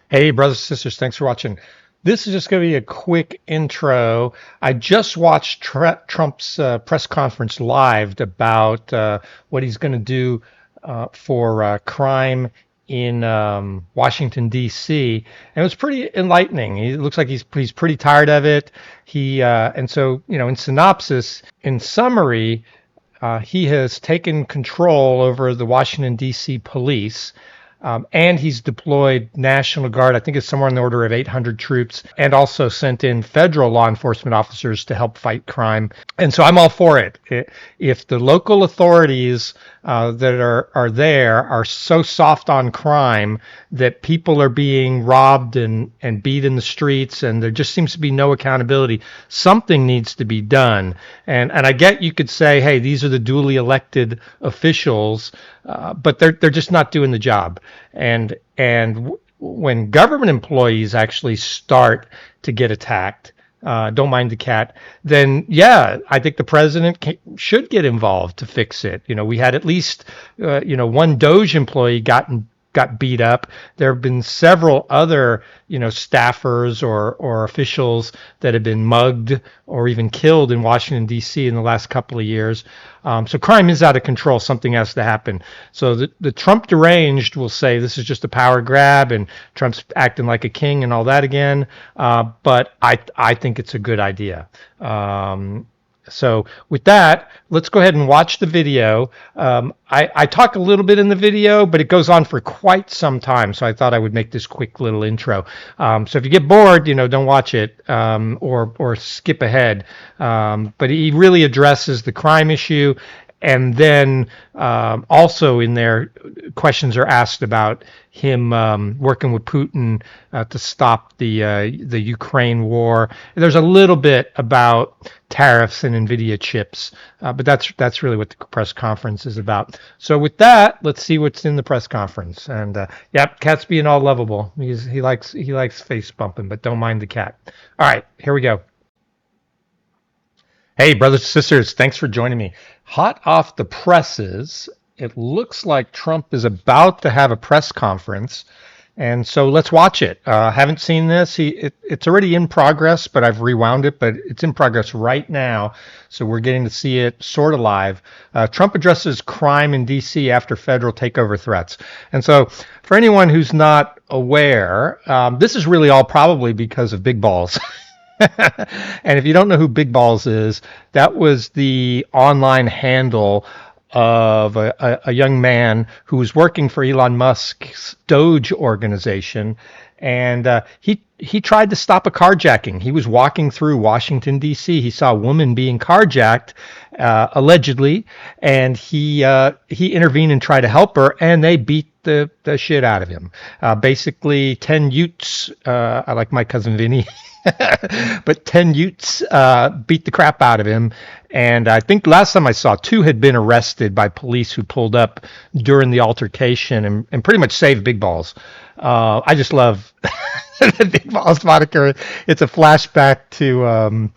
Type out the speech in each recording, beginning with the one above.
Hey, brothers and sisters, thanks for watching. This is just going to be a quick intro. I just watched Trump's press conference live about what he's going to do for crime in Washington, D.C. And it was pretty enlightening. It looks like he's pretty tired of it. And so, in synopsis, in summary, he has taken control over the Washington, D.C. police. And he's deployed National Guard, I think it's somewhere in the order of 800 troops, and also sent in federal law enforcement officers to help fight crime. And so I'm all for it. If the local authorities that are there are so soft on crime that people are being robbed and beat in the streets, and there just seems to be no accountability, something needs to be done. And I get you could say, hey, these are the duly elected officials, but they're just not doing the job. And when government employees actually start to get attacked, don't mind the cat, then yeah, I think the president should get involved to fix it. We had at least one Doge employee got beat up. There have been several other, staffers or officials that have been mugged or even killed in Washington, D.C. in the last couple of years. So crime is out of control. Something has to happen. So the Trump deranged will say this is just a power grab and Trump's acting like a king and all that again. But I think it's a good idea. So with that, let's go ahead and watch the video. I talk a little bit in the video, but it goes on for quite some time. So I thought I would make this quick little intro. So if you get bored, don't watch it or skip ahead. But he really addresses the crime issue. And then also in there, questions are asked about him working with Putin to stop the Ukraine war. There's a little bit about tariffs and NVIDIA chips, but that's really what the press conference is about. So with that, let's see what's in the press conference. And yep, cat's being all lovable. He likes face bumping, but don't mind the cat. All right, here we go. Hey, brothers and sisters, thanks for joining me. Hot off the presses, it looks like Trump is about to have a press conference. And so let's watch it. Haven't seen this. It's already in progress, but I've rewound it, but it's in progress right now. So we're getting to see it sort of live. Trump addresses crime in D.C. after federal takeover threats. And so for anyone who's not aware, this is really all probably because of Big Balls. And if you don't know who Big Balls is, that was the online handle of a young man who was working for Elon Musk's Doge organization, and he tried to stop a carjacking. He was walking through Washington, D.C. He saw a woman being carjacked, allegedly, and he intervened and tried to help her, and they beat the shit out of him. Basically, 10 Utes, I like my cousin Vinny, but 10 Utes beat the crap out of him. And I think last time I saw, 2 had been arrested by police who pulled up during the altercation and pretty much saved Big Balls. I just love the Big Balls moniker. It's a flashback to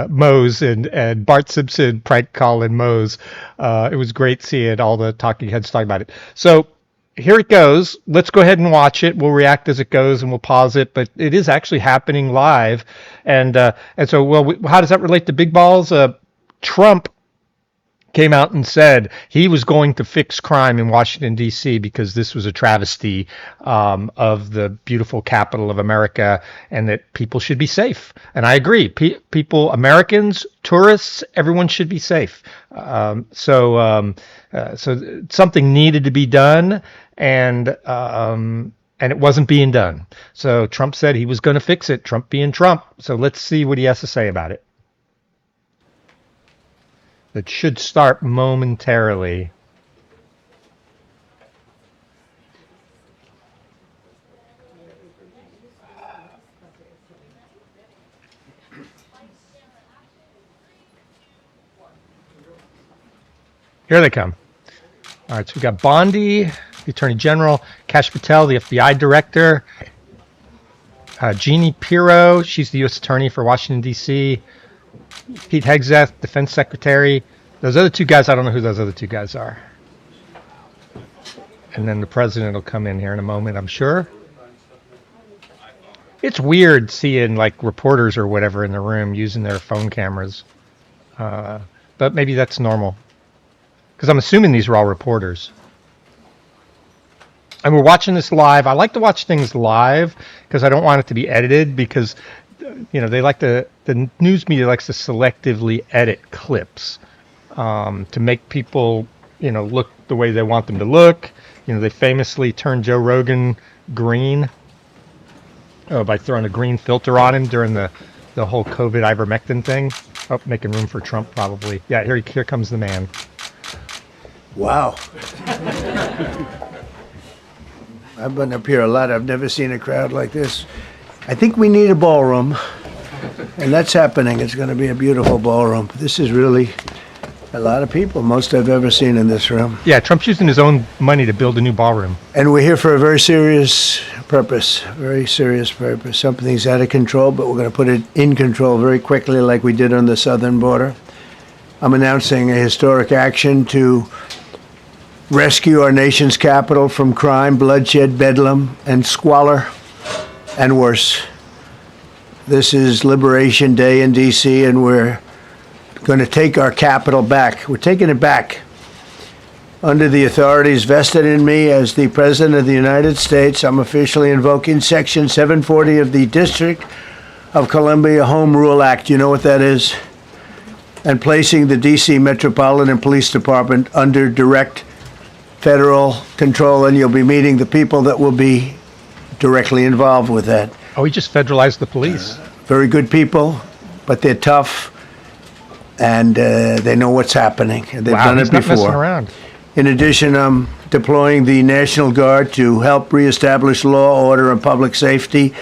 Mose and Bart Simpson prank calling Mose. It was great seeing all the talking heads talking about it. So here it goes. Let's go ahead and watch it. We'll react as it goes and we'll pause it, but it is actually happening live. And so, well, how does that relate to Big Balls? Trump came out and said he was going to fix crime in Washington, D.C. because this was a travesty of the beautiful capital of America and that people should be safe. And I agree. People, Americans, tourists, everyone should be safe. So something needed to be done, and it wasn't being done. So Trump said he was going to fix it, Trump being Trump. So let's see what he has to say about it. That should start momentarily. Here they come. All right, so we got Bondi, the Attorney General, Kash Patel, the FBI Director, Jeannie Pirro, she's the U.S. Attorney for Washington, D.C., Pete Hegseth, Defense Secretary. Those other 2 guys, I don't know who those other 2 guys are. and then the president will come in here in a moment, I'm sure. It's weird seeing like reporters or whatever in the room using their phone cameras, but maybe that's normal because I'm assuming these are all reporters. And we're watching this live. I like to watch things live because I don't want it to be edited because they like the news media likes to selectively edit clips to make people look the way they want them to look. They famously turned Joe Rogan green by throwing a green filter on him during the whole COVID ivermectin thing. Oh, making room for Trump probably. Yeah, here comes the man. Wow. I've been up here a lot. I've never seen a crowd like this. I think we need a ballroom, and that's happening. It's going to be a beautiful ballroom. This is really a lot of people, most I've ever seen in this room. Yeah, Trump's using his own money to build a new ballroom. And we're here for a very serious purpose, Something's out of control, but we're going to put it in control very quickly like we did on the southern border. I'm announcing a historic action to rescue our nation's capital from crime, bloodshed, bedlam, and squalor, and worse. This is Liberation Day in D.C., and we're going to take our capital back. We're taking it back under the authorities vested in me as the President of the United States. I'm officially invoking Section 740 of the District of Columbia Home Rule Act. You know what that is? And placing the D.C. Metropolitan Police Department under direct federal control, and you'll be meeting the people that will be directly involved with that. Oh, we just federalized the police. Very good people, but they're tough, and they know what's happening. And they've done it before. Not messing around. In addition, I'm deploying the National Guard to help reestablish law, order, and public safety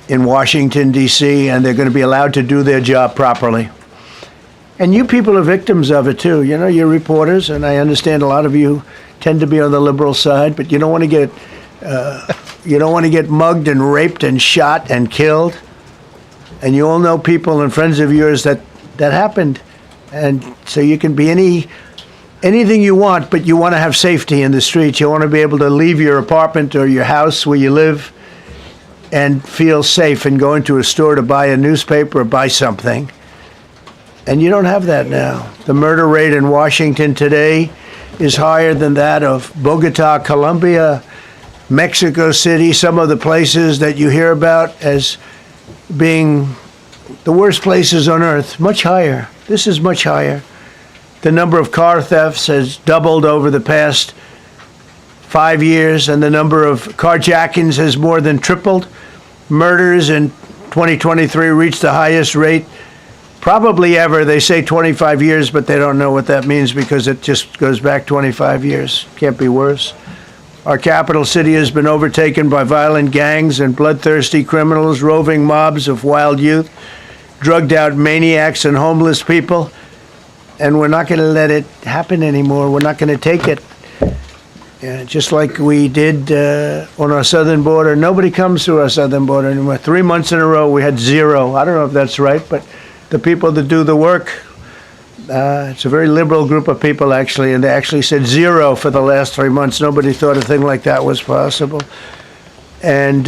in Washington, D.C., and they're going to be allowed to do their job properly. And you people are victims of it, too. You're reporters, and I understand a lot of you tend to be on the liberal side, but you don't want to get mugged and raped and shot and killed. And you all know people and friends of yours that happened. And so you can be anything you want, but you want to have safety in the streets. You want to be able to leave your apartment or your house where you live and feel safe and go into a store to buy a newspaper or buy something. And you don't have that now. The murder rate in Washington today is higher than that of Bogota, Colombia, Mexico City, some of the places that you hear about as being the worst places on earth, much higher. This is much higher. The number of car thefts has doubled over the past 5 years, and the number of carjackings has more than tripled. Murders in 2023 reached the highest rate probably ever. They say 25 years, but they don't know what that means because it just goes back 25 years. Can't be worse. Our capital city has been overtaken by violent gangs and bloodthirsty criminals, roving mobs of wild youth, drugged out maniacs and homeless people. And we're not going to let it happen anymore. We're not going to take it. Just like we did on our southern border. Nobody comes through our southern border anymore. 3 months in a row, we had zero. I don't know if that's right, but the people that do the work, it's a very liberal group of people, actually, and they actually said zero for the last 3 months. Nobody thought a thing like that was possible. And,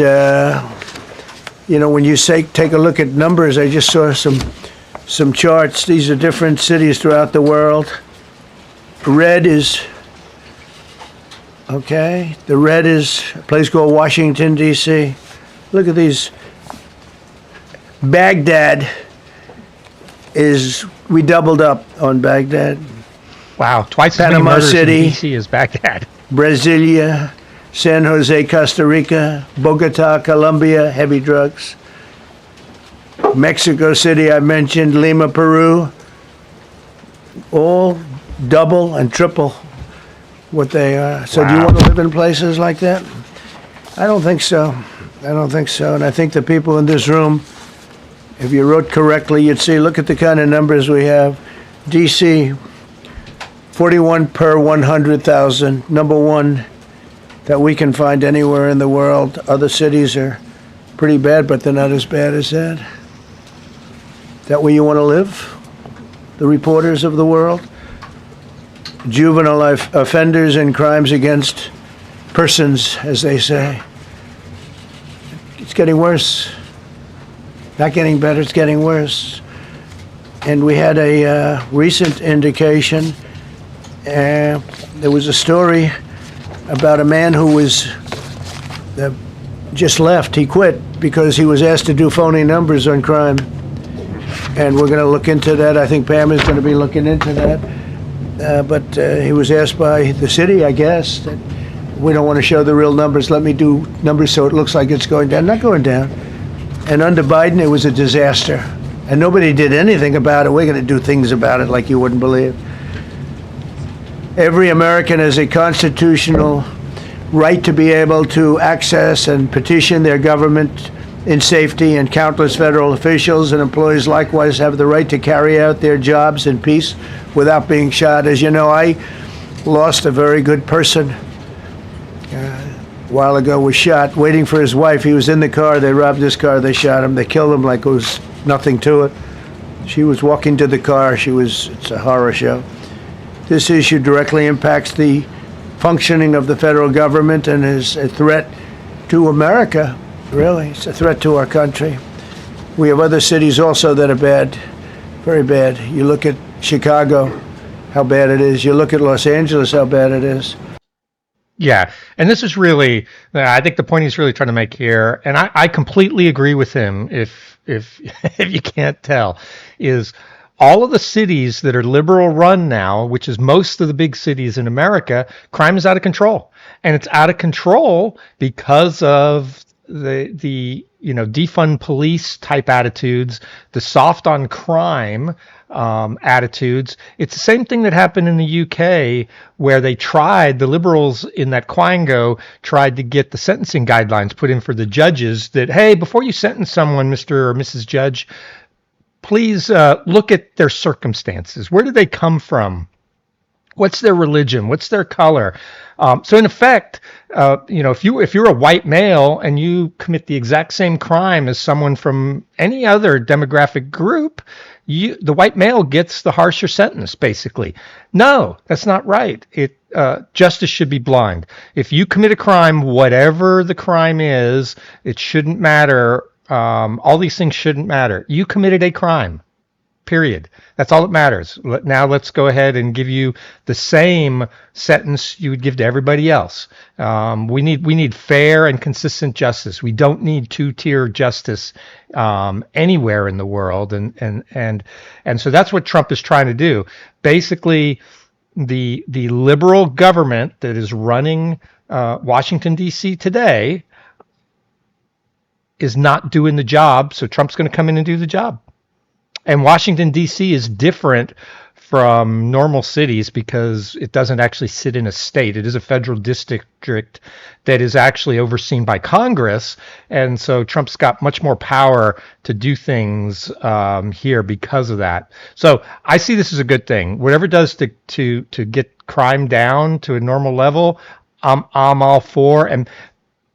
when you take a look at numbers, I just saw some charts. These are different cities throughout the world. Red is, okay, the red is a place called Washington, D.C. Look at these. Baghdad we doubled up on Baghdad. Wow, twice as Panama many murders City, in D.C. as Baghdad. Brasilia, San Jose, Costa Rica, Bogota, Colombia, heavy drugs. Mexico City, I mentioned, Lima, Peru, all double and triple what they are. So do you want to live in places like that? I don't think so. And I think the people in this room, if you wrote correctly, you'd see, look at the kind of numbers we have. D.C., 41 per 100,000, number one that we can find anywhere in the world. Other cities are pretty bad, but they're not as bad as that. Is that where you want to live? The reporters of the world? Juvenile offenders and crimes against persons, as they say. It's getting worse. Not getting better, it's getting worse. And we had a recent indication. There was a story about a man who was just left. He quit because he was asked to do phony numbers on crime. And we're going to look into that. I think Pam is going to be looking into that. But he was asked by the city, I guess, that we don't want to show the real numbers. Let me do numbers so it looks like it's going down. Not going down. And under Biden, it was a disaster. And nobody did anything about it. We're going to do things about it like you wouldn't believe. Every American has a constitutional right to be able to access and petition their government in safety, and countless federal officials and employees likewise have the right to carry out their jobs in peace without being shot. As you know, I lost a very good person a while ago, was shot waiting for his wife. He was in the car. They robbed his car. They shot him. They killed him like it was nothing to it. She was walking to the car. It's a horror show. This issue directly impacts the functioning of the federal government and is a threat to America. Really, it's a threat to our country. We have other cities also that are bad, very bad. You look at Chicago, how bad it is. You look at Los Angeles, how bad it is. Yeah, and this is really, I think the point he's really trying to make here, and I completely agree with him, if if you can't tell, is all of the cities that are liberal run now, which is most of the big cities in America, crime is out of control. And it's out of control because of the defund police type attitudes, the soft on crime attitudes. It's the same thing that happened in the UK, where the liberals in that quango tried to get the sentencing guidelines put in for the judges that, hey, before you sentence someone, Mr. or Mrs. Judge, please look at their circumstances. Where did they come from? What's their religion? What's their color? So in effect, if you're a white male and you commit the exact same crime as someone from any other demographic group, the white male gets the harsher sentence, basically. No, that's not right. Justice should be blind. If you commit a crime, whatever the crime is, it shouldn't matter. All these things shouldn't matter. You committed a crime. Period. That's all that matters. Now let's go ahead and give you the same sentence you would give to everybody else. We need fair and consistent justice. We don't need two-tier justice anywhere in the world, and so that's what Trump is trying to do. Basically, the liberal government that is running Washington D.C. today is not doing the job, so Trump's going to come in and do the job. And Washington, D.C. is different from normal cities because it doesn't actually sit in a state. It is a federal district that is actually overseen by Congress. And so Trump's got much more power to do things here because of that. So I see this as a good thing. Whatever it does to get crime down to a normal level, I'm all for. And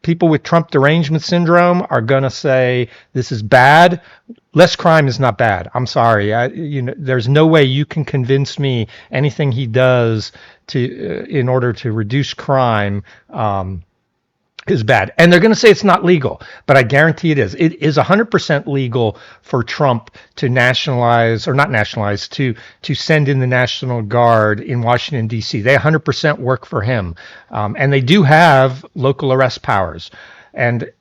people with Trump derangement syndrome are going to say this is bad. Less crime is not bad. I'm sorry. There's no way you can convince me anything he does in order to reduce crime is bad. And they're going to say it's not legal, but I guarantee it is. It is 100% legal for Trump to to send in the National Guard in Washington, D.C. They 100% work for him. And they do have local arrest powers. And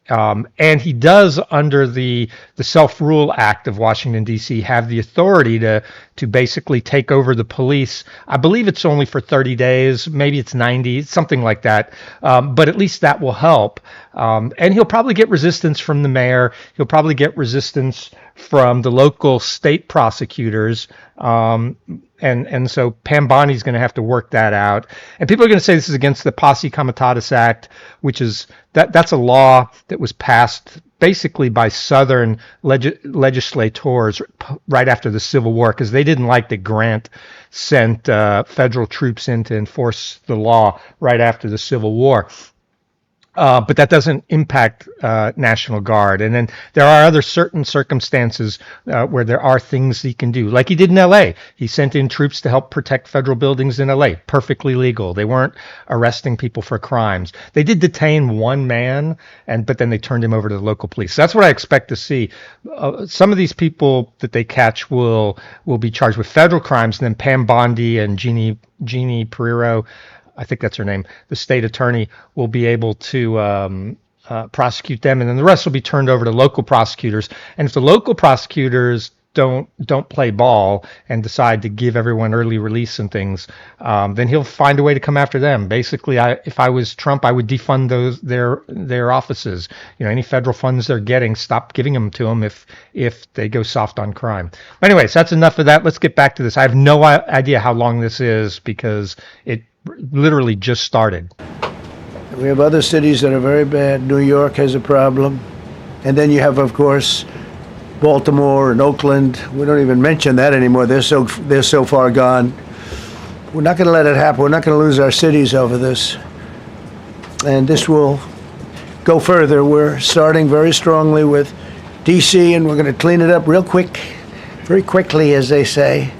he does, under the Self-Rule Act of Washington, D.C., have the authority to basically take over the police. I believe it's only for 30 days, maybe it's 90, something like that. But at least that will help. And he'll probably get resistance from the mayor. He'll probably get resistance from the local state prosecutors. And so Pam Bondi's going to have to work that out. And people are going to say this is against the Posse Comitatus Act, which is that's a law that was passed basically by Southern legislators right after the Civil War, because they didn't like that Grant sent federal troops in to enforce the law right after the Civil War. But that doesn't impact National Guard. And then there are other certain circumstances where there are things he can do, like he did in L.A. He sent in troops to help protect federal buildings in L.A. Perfectly legal. They weren't arresting people for crimes. They did detain one man, but then they turned him over to the local police. So that's what I expect to see. Some of these people that they catch will be charged with federal crimes, and then Pam Bondi and Jeannie Pereiro, I think that's her name, the state attorney, will be able to prosecute them, and then the rest will be turned over to local prosecutors. And if the local prosecutors don't play ball and decide to give everyone early release and things, then he'll find a way to come after them. Basically, if I was Trump, I would defund their offices. Any federal funds they're getting, stop giving them to them if they go soft on crime. But anyways, that's enough of that. Let's get back to this. I have no idea how long this is because it literally just started. We have other cities that are very bad. New York has a problem. And then you have, of course, Baltimore and Oakland. We don't even mention that anymore. They're so far gone. We're not going to let it happen. We're not going to lose our cities over this. And this will go further. We're starting very strongly with D.C., and we're going to clean it up real quick, very quickly, as they say.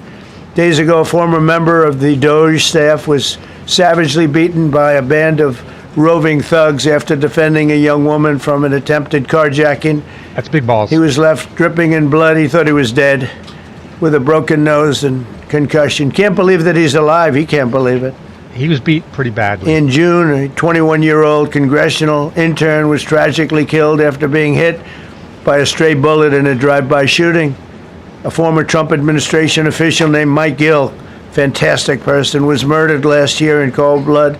Days ago, a former member of the Doge staff was savagely beaten by a band of roving thugs after defending a young woman from an attempted carjacking. That's big balls. He was left dripping in blood. He thought he was dead with a broken nose and concussion. Can't believe that he's alive. He can't believe it. He was beat pretty badly. In June, a 21-year-old congressional intern was tragically killed after being hit by a stray bullet in a drive-by shooting. A former Trump administration official named Mike Gill, fantastic person, was murdered last year in cold blood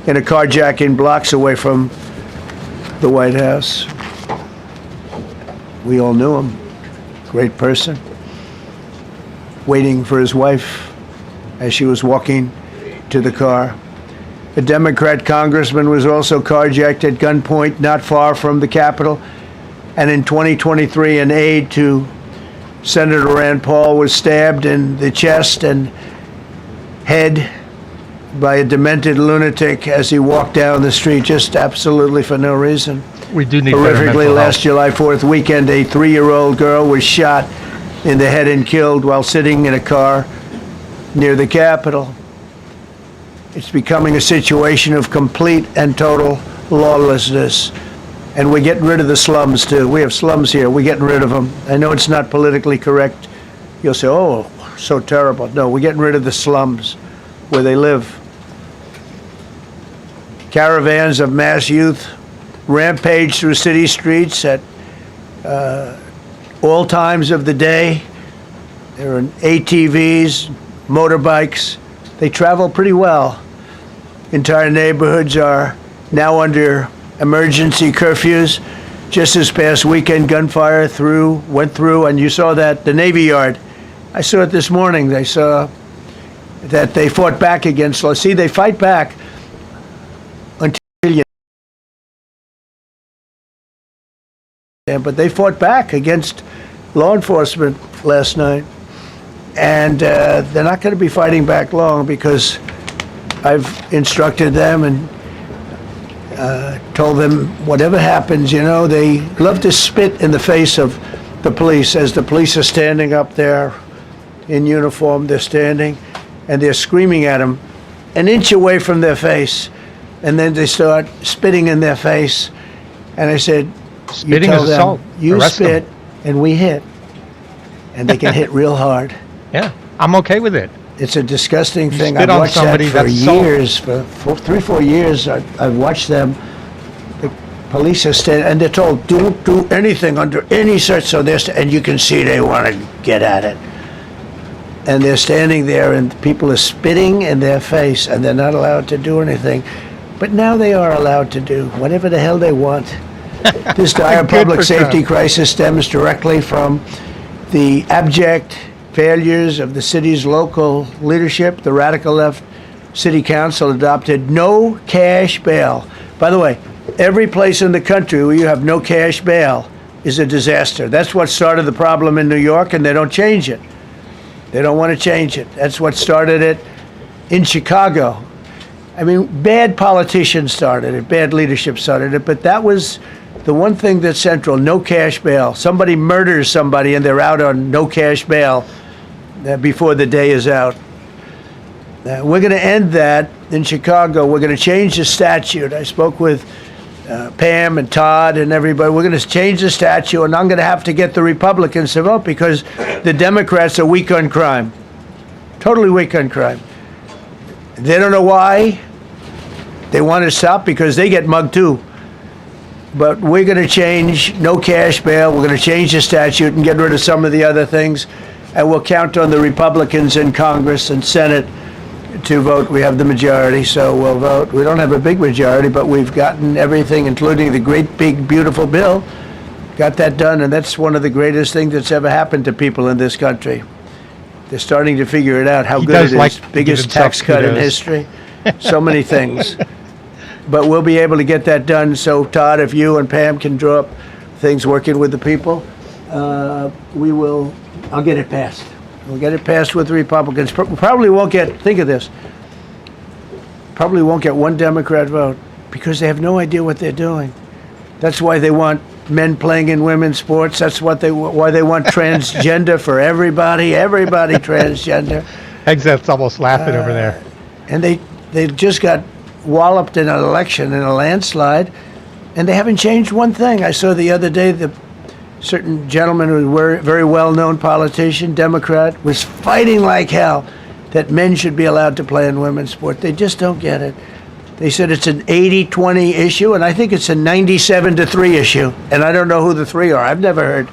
in a carjacking blocks away from the White House. We all knew him. Great person. Waiting for his wife as she was walking to the car. A Democrat congressman was also carjacked at gunpoint not far from the Capitol. And in 2023, an aide to Senator Rand Paul was stabbed in the chest and head by a demented lunatic as he walked down the street, just absolutely for no reason. We do need better mental Horrifically, last health. July 4th weekend, a 3-year-old girl was shot in the head and killed while sitting in a car near the Capitol. It's becoming a situation of complete and total lawlessness. And we're getting rid of the slums, too. We have slums here. We're getting rid of them. I know it's not politically correct. You'll say, oh, so terrible. No, we're getting rid of the slums where they live. Caravans of mass youth rampage through city streets at all times of the day. There are ATVs, motorbikes. They travel pretty well. Entire neighborhoods are now under emergency curfews. Just this past weekend, gunfire went through, and you saw that, the Navy Yard. I saw it this morning. They saw that they fought back against law. See, they fight back until you. But they fought back against law enforcement last night. And they're not going to be fighting back long because I've instructed them and told them whatever happens, they love to spit in the face of the police as the police are standing up there in uniform. They're standing and they're screaming at them an inch away from their face. And then they start spitting in their face. And I said, Spitting is assault. You Arrest spit them. and we hit. And they can hit real hard. Yeah, I'm okay with it. It's a disgusting thing. spit I've on watched somebody, that for that's assault. years, for 3-4 years. I've watched them. The police are standing, and they're told, don't do anything under any search. So and you can see they want to get at it. And they're standing there, and people are spitting in their face, and they're not allowed to do anything. But now they are allowed to do whatever the hell they want. This dire Good public for safety Trump. crisis stems directly from the abject failures of the city's local leadership. The radical left city council adopted no cash bail. By the way, every place in the country where you have no cash bail is a disaster. That's what started the problem in New York, and they don't change it. They don't want to change it. That's what started it in Chicago. I mean, bad politicians started it, bad leadership started it, but that was the one thing that's central: no cash bail. Somebody murders somebody and they're out on no cash bail before the day is out. We're going to end that in Chicago. We're going to change the statute. I spoke with Pam and Todd and everybody. We're going to change the statute, and I'm going to have to get the Republicans to vote because the Democrats are weak on crime. Totally weak on crime. They don't know why. They want to stop because they get mugged too. But we're going to change no cash bail. We're going to change the statute and get rid of some of the other things. And we'll count on the Republicans in Congress and Senate to vote. We have the majority, so we'll vote. We don't have a big majority, but we've gotten everything, including the great, big, beautiful bill. Got that done, and that's one of the greatest things that's ever happened to people in this country. They're starting to figure it out, how good it is. Like biggest tax cut in history. So many things. But we'll be able to get that done. So, Todd, if you and Pam can draw up things working with the people, we will. I'll get it passed. We'll get it passed with the Republicans. Probably won't get, think of this, probably won't get one Democrat vote because they have no idea what they're doing. That's why they want men playing in women's sports. That's why they want transgender for everybody transgender. Exet's almost laughing over there. And they just got walloped in an election, in a landslide, and they haven't changed one thing. I saw the other day the certain gentleman who was a very well-known politician, Democrat, was fighting like hell that men should be allowed to play in women's sport. They just don't get it. They said it's an 80-20 issue, and I think it's a 97-3 issue. And I don't know who the three are. I've never heard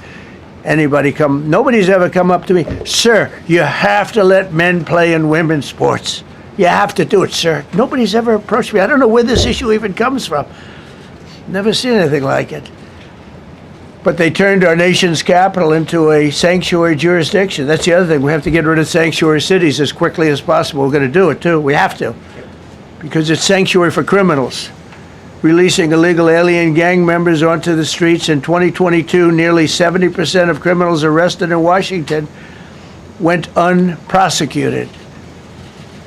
anybody nobody's ever come up to me, sir, you have to let men play in women's sports. You have to do it, sir. Nobody's ever approached me. I don't know where this issue even comes from. Never seen anything like it. But they turned our nation's capital into a sanctuary jurisdiction. That's the other thing. We have to get rid of sanctuary cities as quickly as possible. We're going to do it, too. We have to. Because it's sanctuary for criminals. Releasing illegal alien gang members onto the streets in 2022, nearly 70% of criminals arrested in Washington went unprosecuted.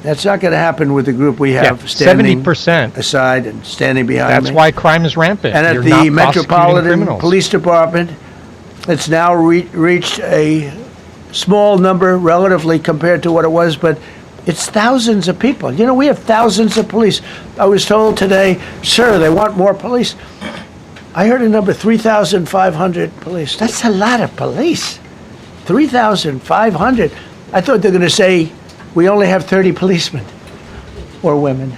That's not going to happen with the group we have standing 70% aside and standing behind me. That's why crime is rampant. And at the Metropolitan Police Department, it's now reached a small number relatively compared to what it was, but it's thousands of people. You know, we have thousands of police. I was told today, sir, they want more police. I heard a number, 3,500 police. That's a lot of police. 3,500. I thought they were going to say, we only have 30 policemen or women.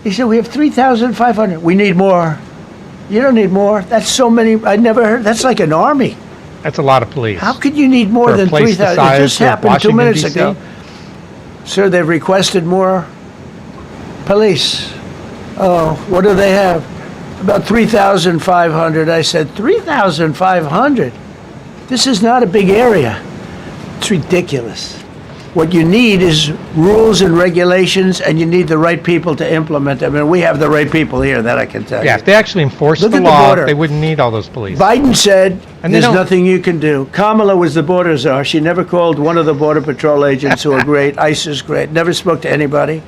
He said, we have 3,500. We need more. You don't need more. That's so many. I never heard. That's like an army. That's a lot of police. How could you need more than 3,000? It just happened 2 minutes ago. Sir, they've requested more police. Oh, what do they have? About 3,500. I said, 3,500? This is not a big area. It's ridiculous. What you need is rules and regulations, and you need the right people to implement them. And we have the right people here, that I can tell you. Yeah, if they actually enforced the law, they wouldn't need all those police. Biden said, there's nothing you can do. Kamala was the border czar. She never called one of the Border Patrol agents who are great. ICE is great. Never spoke to anybody.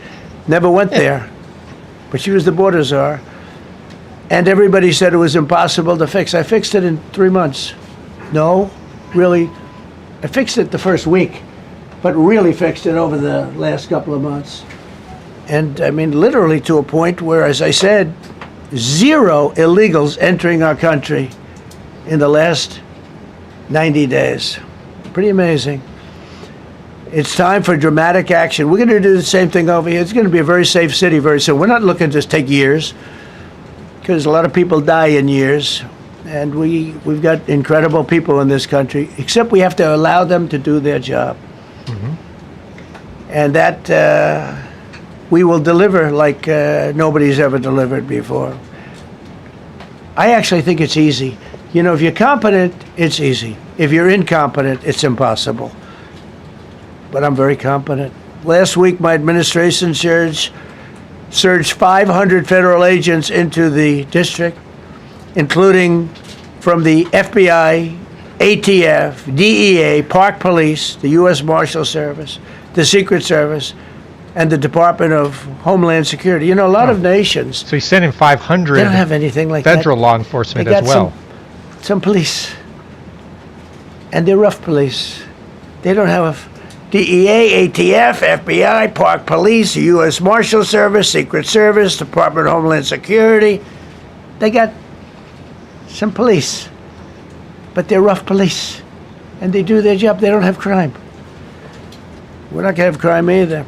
Never went there. But she was the border czar. And everybody said it was impossible to fix. I fixed it in 3 months. No, really. I fixed it the first week, but really fixed it over the last couple of months. And I mean, literally to a point where, as I said, 0 illegals entering our country in the last 90 days. Pretty amazing. It's time for dramatic action. We're going to do the same thing over here. It's going to be a very safe city very soon. We're not looking to take years, because a lot of people die in years. And we've got incredible people in this country, except we have to allow them to do their job. Mm-hmm. And that we will deliver like nobody's ever delivered before. I actually think it's easy. You know, if you're competent, it's easy. If you're incompetent, it's impossible. But I'm very competent. Last week, my administration surged 500 federal agents into the district, including from the FBI, ATF, DEA, Park Police, the U.S. Marshal Service, the Secret Service, and the Department of Homeland Security. You know, a lot of nations, So he's sending 500 they don't have anything like federal that. law enforcement They as got well. some police, and they're rough police. They don't have DEA, ATF, FBI, Park Police, U.S. Marshal Service, Secret Service, Department of Homeland Security. They got some police, but they're rough police, and they do their job. They don't have crime. We're not going to have crime either.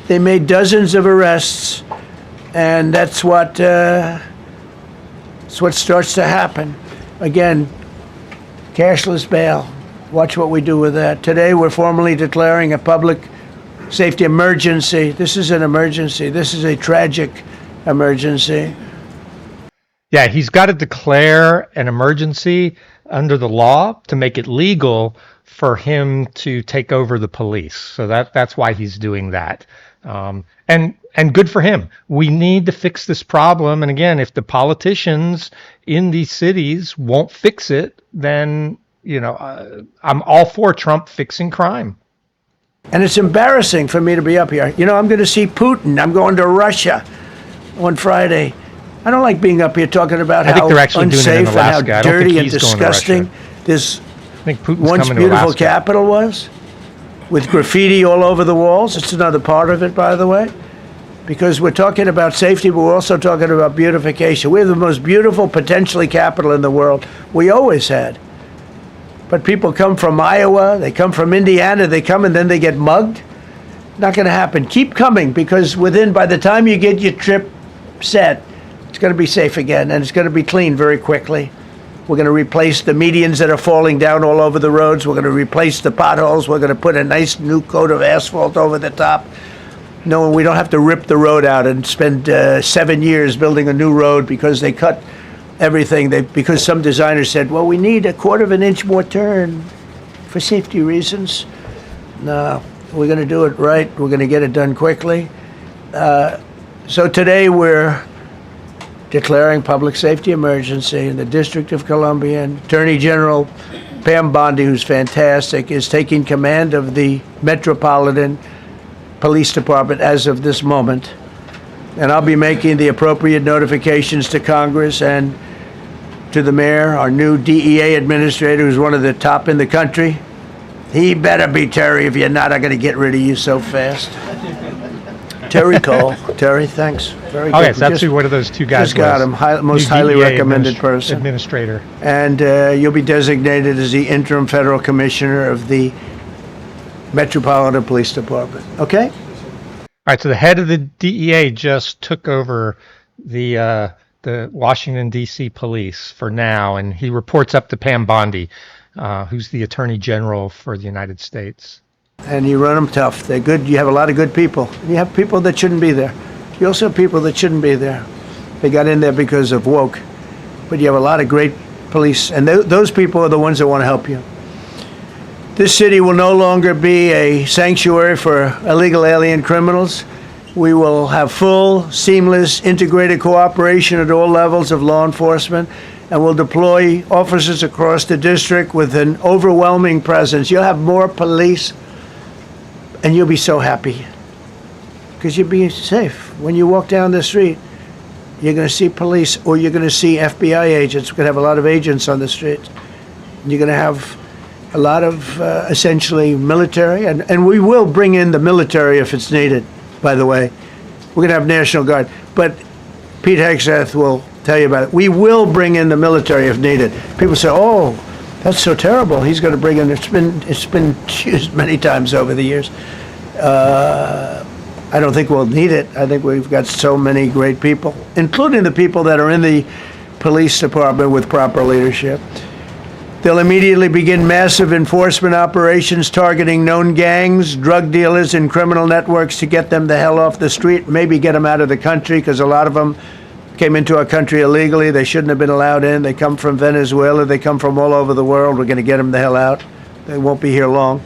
They made dozens of arrests, and that's what starts to happen. Again, cashless bail. Watch what we do with that. Today, we're formally declaring a public safety emergency. This is an emergency. This is a tragic emergency. Yeah, he's got to declare an emergency under the law to make it legal for him to take over the police. So that's why he's doing that. And good for him. We need to fix this problem. And again, if the politicians in these cities won't fix it, then I'm all for Trump fixing crime. And it's embarrassing for me to be up here. I'm going to see Putin. I'm going to Russia on Friday. I don't like being up here talking about I think how they're actually doing it in unsafe and how Alaska. I don't think dirty and he's going to disgusting Russia. this I think Putin's once coming to beautiful Alaska. capital was, with graffiti all over the walls. It's another part of it, by the way, because we're talking about safety, but we're also talking about beautification. We have the most beautiful, potentially, capital in the world. We always had. But people come from Iowa, they come from Indiana, they come and then they get mugged. Not going to happen. Keep coming, because by the time you get your trip set, it's going to be safe again, and it's going to be clean very quickly. We're going to replace the medians that are falling down all over the roads. We're going to replace the potholes. We're going to put a nice new coat of asphalt over the top. No, we don't have to rip the road out and spend 7 years building a new road because they cut everything. Because some designers said, well, we need a quarter of an inch more turn for safety reasons. No, we're going to do it right. We're going to get it done quickly. So today we're declaring public safety emergency in the District of Columbia, and Attorney General Pam Bondi, who's fantastic, is taking command of the Metropolitan Police Department as of this moment. And I'll be making the appropriate notifications to Congress and to the mayor, our new DEA administrator, who's one of the top in the country. He better be Terry. If you're not, I'm going to get rid of you so fast. Terry Cole. Terry, thanks. Very good. Okay, so that's who one of those two guys just got was. him. Most New highly DEA recommended person. Administrator. And you'll be designated as the interim federal commissioner of the Metropolitan Police Department. Okay? All right, so the head of the DEA just took over the Washington, D.C. police for now, and he reports up to Pam Bondi, who's the Attorney General for the United States. And you run them tough. They're good. You have a lot of good people. You have people that shouldn't be there. You also have people that shouldn't be there. They got in there because of woke. But you have a lot of great police, and those people are the ones that want to help you. This city will no longer be a sanctuary for illegal alien criminals. We will have full, seamless, integrated cooperation at all levels of law enforcement, and we'll deploy officers across the district with an overwhelming presence. You'll have more police, and you'll be so happy because you'll be safe. When you walk down the street, you're going to see police, or you're going to see FBI agents. We're going to have a lot of agents on the streets. You're going to have a lot of essentially military, and we will bring in the military if it's needed, by the way. We're going to have National Guard, but Pete Hegseth will tell you about it. We will bring in the military if needed. People say, oh, that's so terrible. He's going to bring in, it's been used many times over the years. I don't think we'll need it. I think we've got so many great people, including the people that are in the police department with proper leadership. They'll immediately begin massive enforcement operations targeting known gangs, drug dealers, and criminal networks to get them the hell off the street, maybe get them out of the country, because a lot of them came into our country illegally. They shouldn't have been allowed in. They come from Venezuela. They come from all over the world. We're going to get them the hell out. They won't be here long.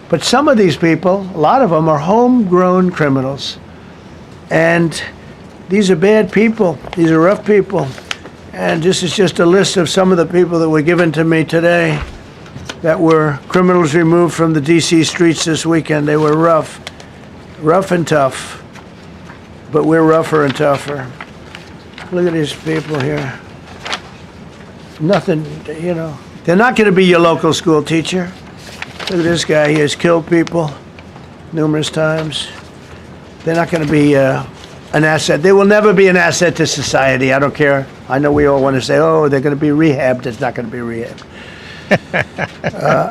But some of these people, a lot of them, are homegrown criminals. And these are bad people. These are rough people. And this is just a list of some of the people that were given to me today that were criminals removed from the D.C. streets this weekend. They were rough. rough and tough, but we're rougher and tougher. Look at these people here. Nothing, you know. They're not going to be your local school teacher. Look at this guy. He has killed people numerous times. They're not going to be an asset. They will never be an asset to society. I don't care. I know we all want to say, oh, they're going to be rehabbed. It's not going to be rehabbed.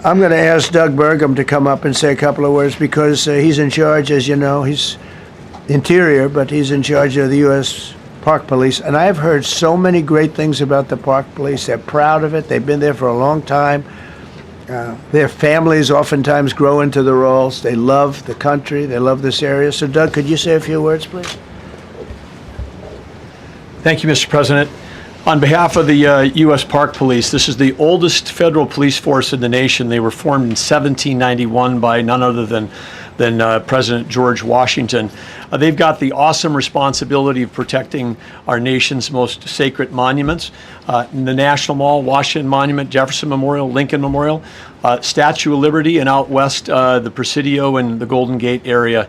I'm going to ask Doug Burgum to come up and say a couple of words because he's in charge, as you know. He's Interior, but he's in charge of the U.S. Park Police. And I've heard so many great things about the Park Police. They're proud of it. They've been there for a long time. Their families oftentimes grow into the roles. They love the country. They love this area. So, Doug, could you say a few words, please? Thank you, Mr. President. On behalf of the U.S. Park Police, this is the oldest federal police force in the nation. They were formed in 1791 by none other than President George Washington. They've got the awesome responsibility of protecting our nation's most sacred monuments. In the National Mall, Washington Monument, Jefferson Memorial, Lincoln Memorial, Statue of Liberty, and out west, the Presidio and the Golden Gate area.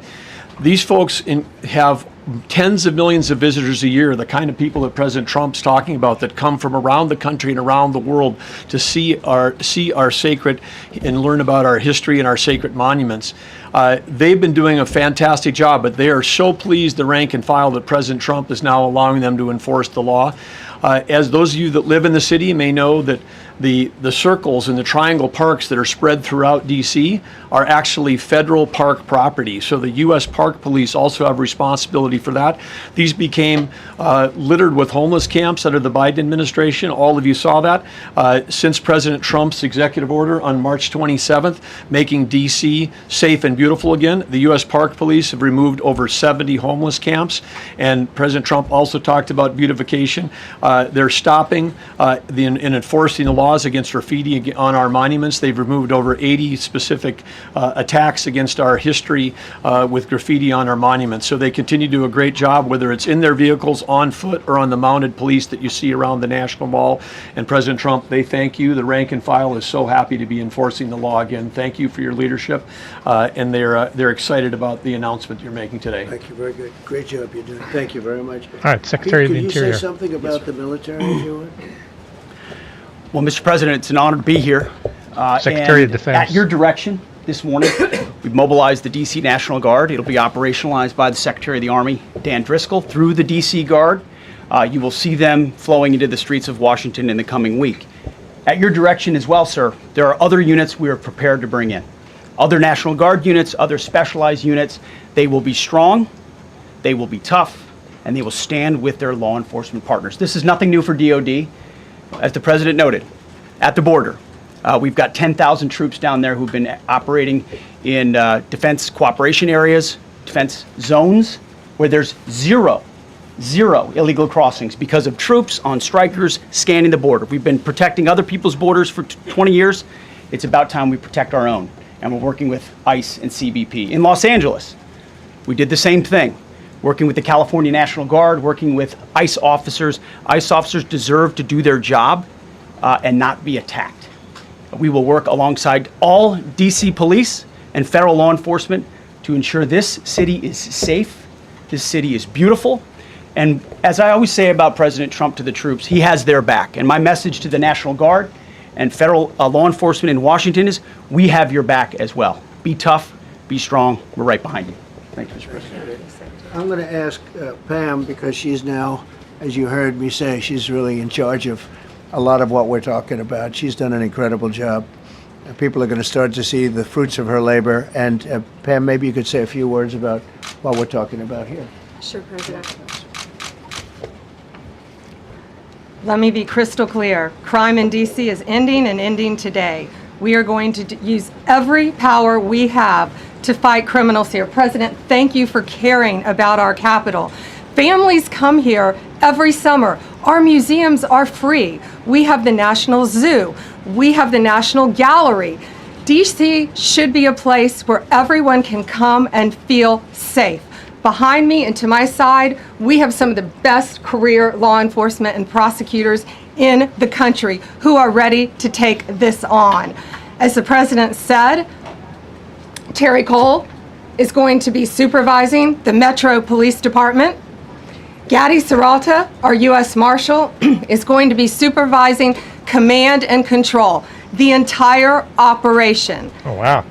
These folks have tens of millions of visitors a year, the kind of people that President Trump's talking about that come from around the country and around the world to see our sacred and learn about our history and our sacred monuments. They've been doing a fantastic job, but they are so pleased, the rank and file, that President Trump is now allowing them to enforce the law. As those of you that live in the city may know, that the circles and the triangle parks that are spread throughout D.C. are actually federal park property. So the U.S. Park Police also have responsibility for that. These became littered with homeless camps under the Biden administration. All of you saw that. Since President Trump's executive order on March 27th, making D.C. safe and beautiful again, the U.S. Park Police have removed over 70 homeless camps. And President Trump also talked about beautification. They're stopping and enforcing the laws against graffiti on our monuments. They've removed over 80 specific attacks against our history with graffiti on our monuments. So they continue to do a great job, whether it's in their vehicles, on foot, or on the mounted police that you see around the National Mall. And President Trump, they thank you. The rank and file is so happy to be enforcing the law again. Thank you for your leadership, and they're excited about the announcement you're making today. Thank you. Very good. Great job you're doing. Thank you very much. All right, Secretary of the Interior. Could you say something about the military, if you would? Well, Mr. President, it's an honor to be here. Secretary of Defense. At your direction this morning, we've mobilized the D.C. National Guard. It'll be operationalized by the Secretary of the Army, Dan Driscoll, through the D.C. Guard. You will see them flowing into the streets of Washington in the coming week. At your direction as well, sir, there are other units we are prepared to bring in. Other National Guard units, other specialized units. They will be strong, they will be tough, and they will stand with their law enforcement partners. This is nothing new for DOD. As the President noted, at the border, we've got 10,000 troops down there who've been operating in defense cooperation areas, defense zones, where there's zero illegal crossings because of troops on strikers scanning the border. We've been protecting other people's borders for 20 years. It's about time we protect our own, and we're working with ICE and CBP. In Los Angeles, we did the same thing. Working with the California National Guard, working with ICE officers. ICE officers deserve to do their job and not be attacked. We will work alongside all DC police and federal law enforcement to ensure this city is safe, this city is beautiful, and as I always say about President Trump to the troops, he has their back. And my message to the National Guard and federal law enforcement in Washington is, we have your back as well. Be tough, be strong, we're right behind you. Thank you, Mr. President. I'm going to ask Pam, because she's now, as you heard me say, she's really in charge of a lot of what we're talking about. She's done an incredible job. People are going to start to see the fruits of her labor. And Pam, maybe you could say a few words about what we're talking about here. Sure, President. Let me be crystal clear. Crime in D.C. is ending and ending today. We are going to use every power we have to fight criminals here. President, thank you for caring about our capital. Families come here every summer. Our museums are free. We have the National Zoo. We have the National Gallery. DC should be a place where everyone can come and feel safe. Behind me and to my side, we have some of the best career law enforcement and prosecutors in the country who are ready to take this on. As the President said, Terry Cole, is going to be supervising the Metro Police Department. Gadi Serralta, our U.S. Marshal, is going to be supervising command and control, the entire operation. Oh, wow.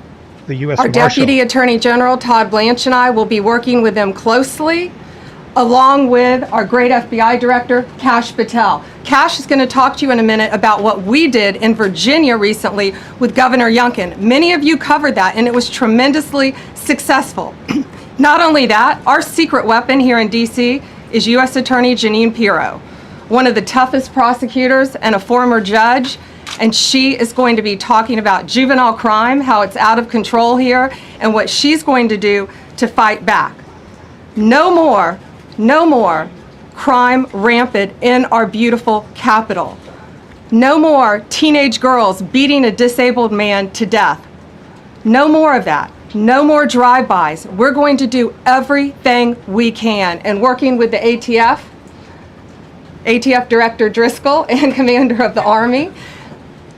The U.S. Our Marshal. Deputy Attorney General, Todd Blanche, and I will be working with them closely, along with our great FBI Director, Kash Patel. Kash is going to talk to you in a minute about what we did in Virginia recently with Governor Youngkin. Many of you covered that, and it was tremendously successful. Not only that, our secret weapon here in D.C. is U.S. Attorney Jeanine Pirro, one of the toughest prosecutors and a former judge, and she is going to be talking about juvenile crime, how it's out of control here, and what she's going to do to fight back. No more crime rampant in our beautiful capital. No more teenage girls beating a disabled man to death. No more of that. No more drive-bys. We're going to do everything we can, and working with the ATF Director Driscoll and Commander of the Army,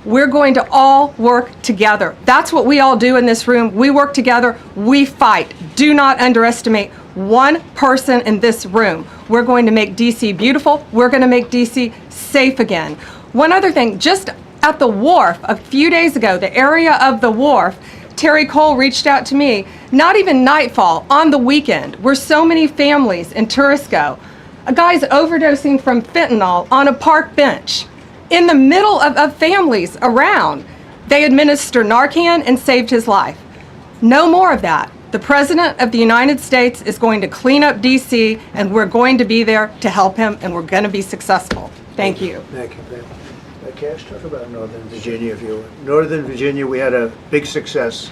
we're going to all work together. That's what we all do in this room. We work together, we fight. Do not underestimate one person in this room. We're going to make DC beautiful. We're going to make DC safe again. One other thing, just at the wharf a few days ago, the area of the wharf, Terry Cole reached out to me, not even nightfall, on the weekend, where so many families in tourists go. A guy's overdosing from fentanyl on a park bench. In the middle of families around, they administer Narcan and saved his life. No more of that. The President of the United States is going to clean up D.C., and we're going to be there to help him, and we're going to be successful. Thank you. Thank you, Pam. Cash, talk about Northern Virginia, if you would. Northern Virginia, we had a big success.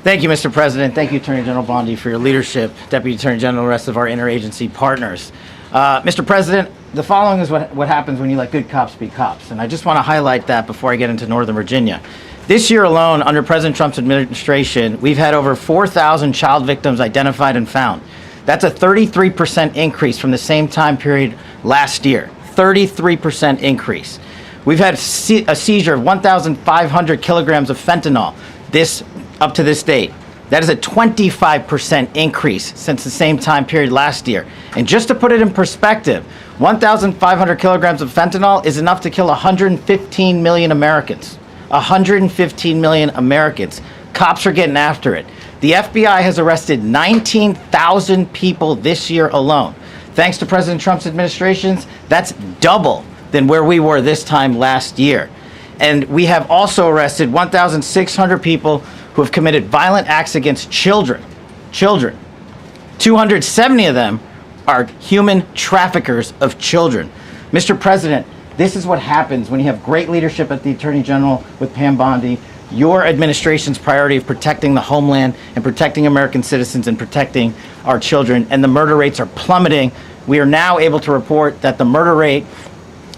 Thank you, Mr. President. Thank you, Attorney General Bondi, for your leadership, Deputy Attorney General, and the rest of our interagency partners. Mr. President, the following is what happens when you let good cops be cops, and I just want to highlight that before I get into Northern Virginia. This year alone, under President Trump's administration, we've had over 4,000 child victims identified and found. That's a 33% increase from the same time period last year. 33% increase. We've had a seizure of 1,500 kilograms of fentanyl up to this date. That is a 25% increase since the same time period last year. And just to put it in perspective, 1,500 kilograms of fentanyl is enough to kill 115 million Americans. 115 million Americans. Cops are getting after it. The FBI has arrested 19,000 people this year alone. Thanks to President Trump's administrations, that's double than where we were this time last year. And we have also arrested 1,600 people who have committed violent acts against children. 270 of them are human traffickers of children. Mr. President, this is what happens when you have great leadership at the Attorney General with Pam Bondi, your administration's priority of protecting the homeland and protecting American citizens and protecting our children, and the murder rates are plummeting. We are now able to report that the murder rate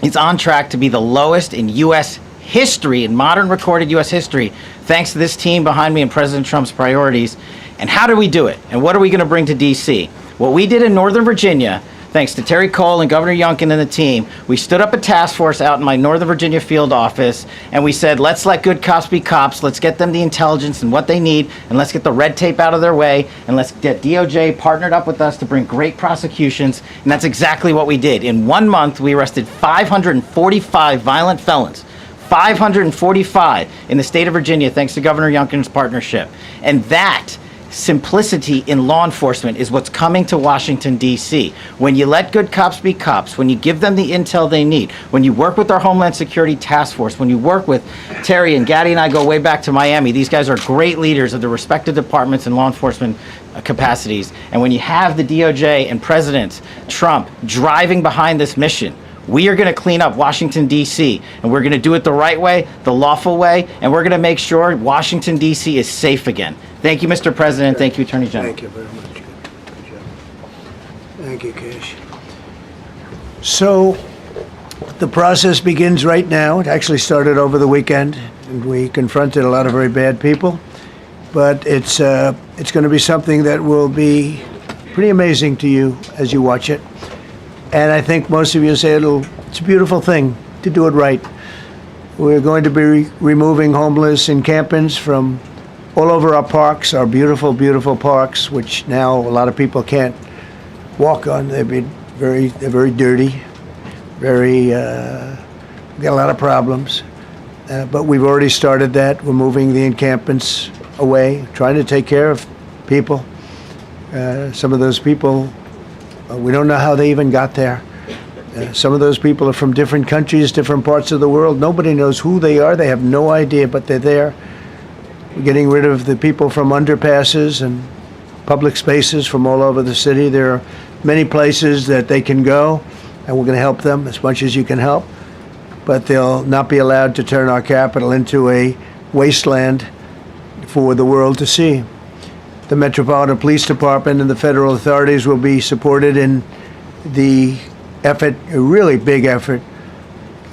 is on track to be the lowest in U.S. history, in modern recorded U.S. history, thanks to this team behind me and President Trump's priorities. And how do we do it? And what are we going to bring to D.C.? What we did in Northern Virginia, thanks to Terry Cole and Governor Youngkin and the team, we stood up a task force out in my Northern Virginia field office, and we said, let's let good cops be cops, let's get them the intelligence and what they need, and let's get the red tape out of their way, and let's get DOJ partnered up with us to bring great prosecutions, and that's exactly what we did. In 1 month, we arrested 545 violent felons. 545 in the state of Virginia, thanks to Governor Youngkin's partnership. And that simplicity in law enforcement is what's coming to Washington, D.C. When you let good cops be cops, when you give them the intel they need, when you work with our Homeland Security Task Force, when you work with Terry and Gadi and I go way back to Miami, these guys are great leaders of the respective departments and law enforcement capacities. And when you have the DOJ and President Trump driving behind this mission, we are going to clean up Washington, D.C., and we're going to do it the right way, the lawful way, and we're going to make sure Washington, D.C. is safe again. Thank you, Mr. President. Thank you, Attorney General. Thank you very much. Good job. Thank you, Cash. So the process begins right now. It actually started over the weekend, and we confronted a lot of very bad people. But it's going to be something that will be pretty amazing to you as you watch it. And I think most of you say it's a beautiful thing to do it right. We're going to be removing homeless encampments from all over our parks, our beautiful, beautiful parks, which now a lot of people can't walk on. They're very dirty, we got a lot of problems. But we've already started that. We're moving the encampments away, trying to take care of people. Some of those people, we don't know how they even got there. Some of those people are from different countries, different parts of the world. Nobody knows who they are. They have no idea, but they're there. We're getting rid of the people from underpasses and public spaces from all over the city. There are many places that they can go, and we're going to help them as much as you can help. But they'll not be allowed to turn our capital into a wasteland for the world to see. The Metropolitan Police Department and the federal authorities will be supported in the effort, a really big effort,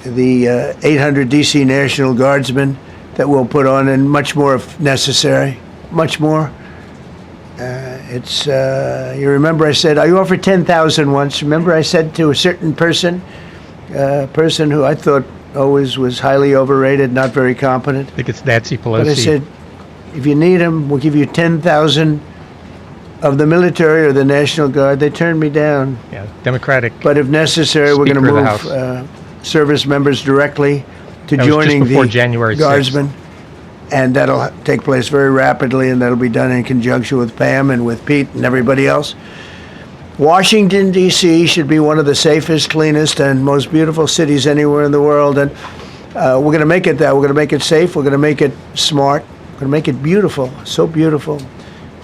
the 800 DC National Guardsmen that we'll put on, and much more if necessary, much more. You remember I said, I offered 10,000 once. Remember I said to a certain person who I thought always was highly overrated, not very competent. I think it's Nancy Pelosi. But I said, if you need them, we'll give you 10,000 of the military or the National Guard. They turned me down. Yeah, Democratic. But if necessary, we're going to Speaker of the move service members directly to That was joining just before the January 6th. Guardsmen. And that'll take place very rapidly, and that'll be done in conjunction with Pam and with Pete and everybody else. Washington, D.C. should be one of the safest, cleanest, and most beautiful cities anywhere in the world. And we're going to make it that. We're going to make it safe. We're going to make it smart. We're going to make it beautiful, so beautiful.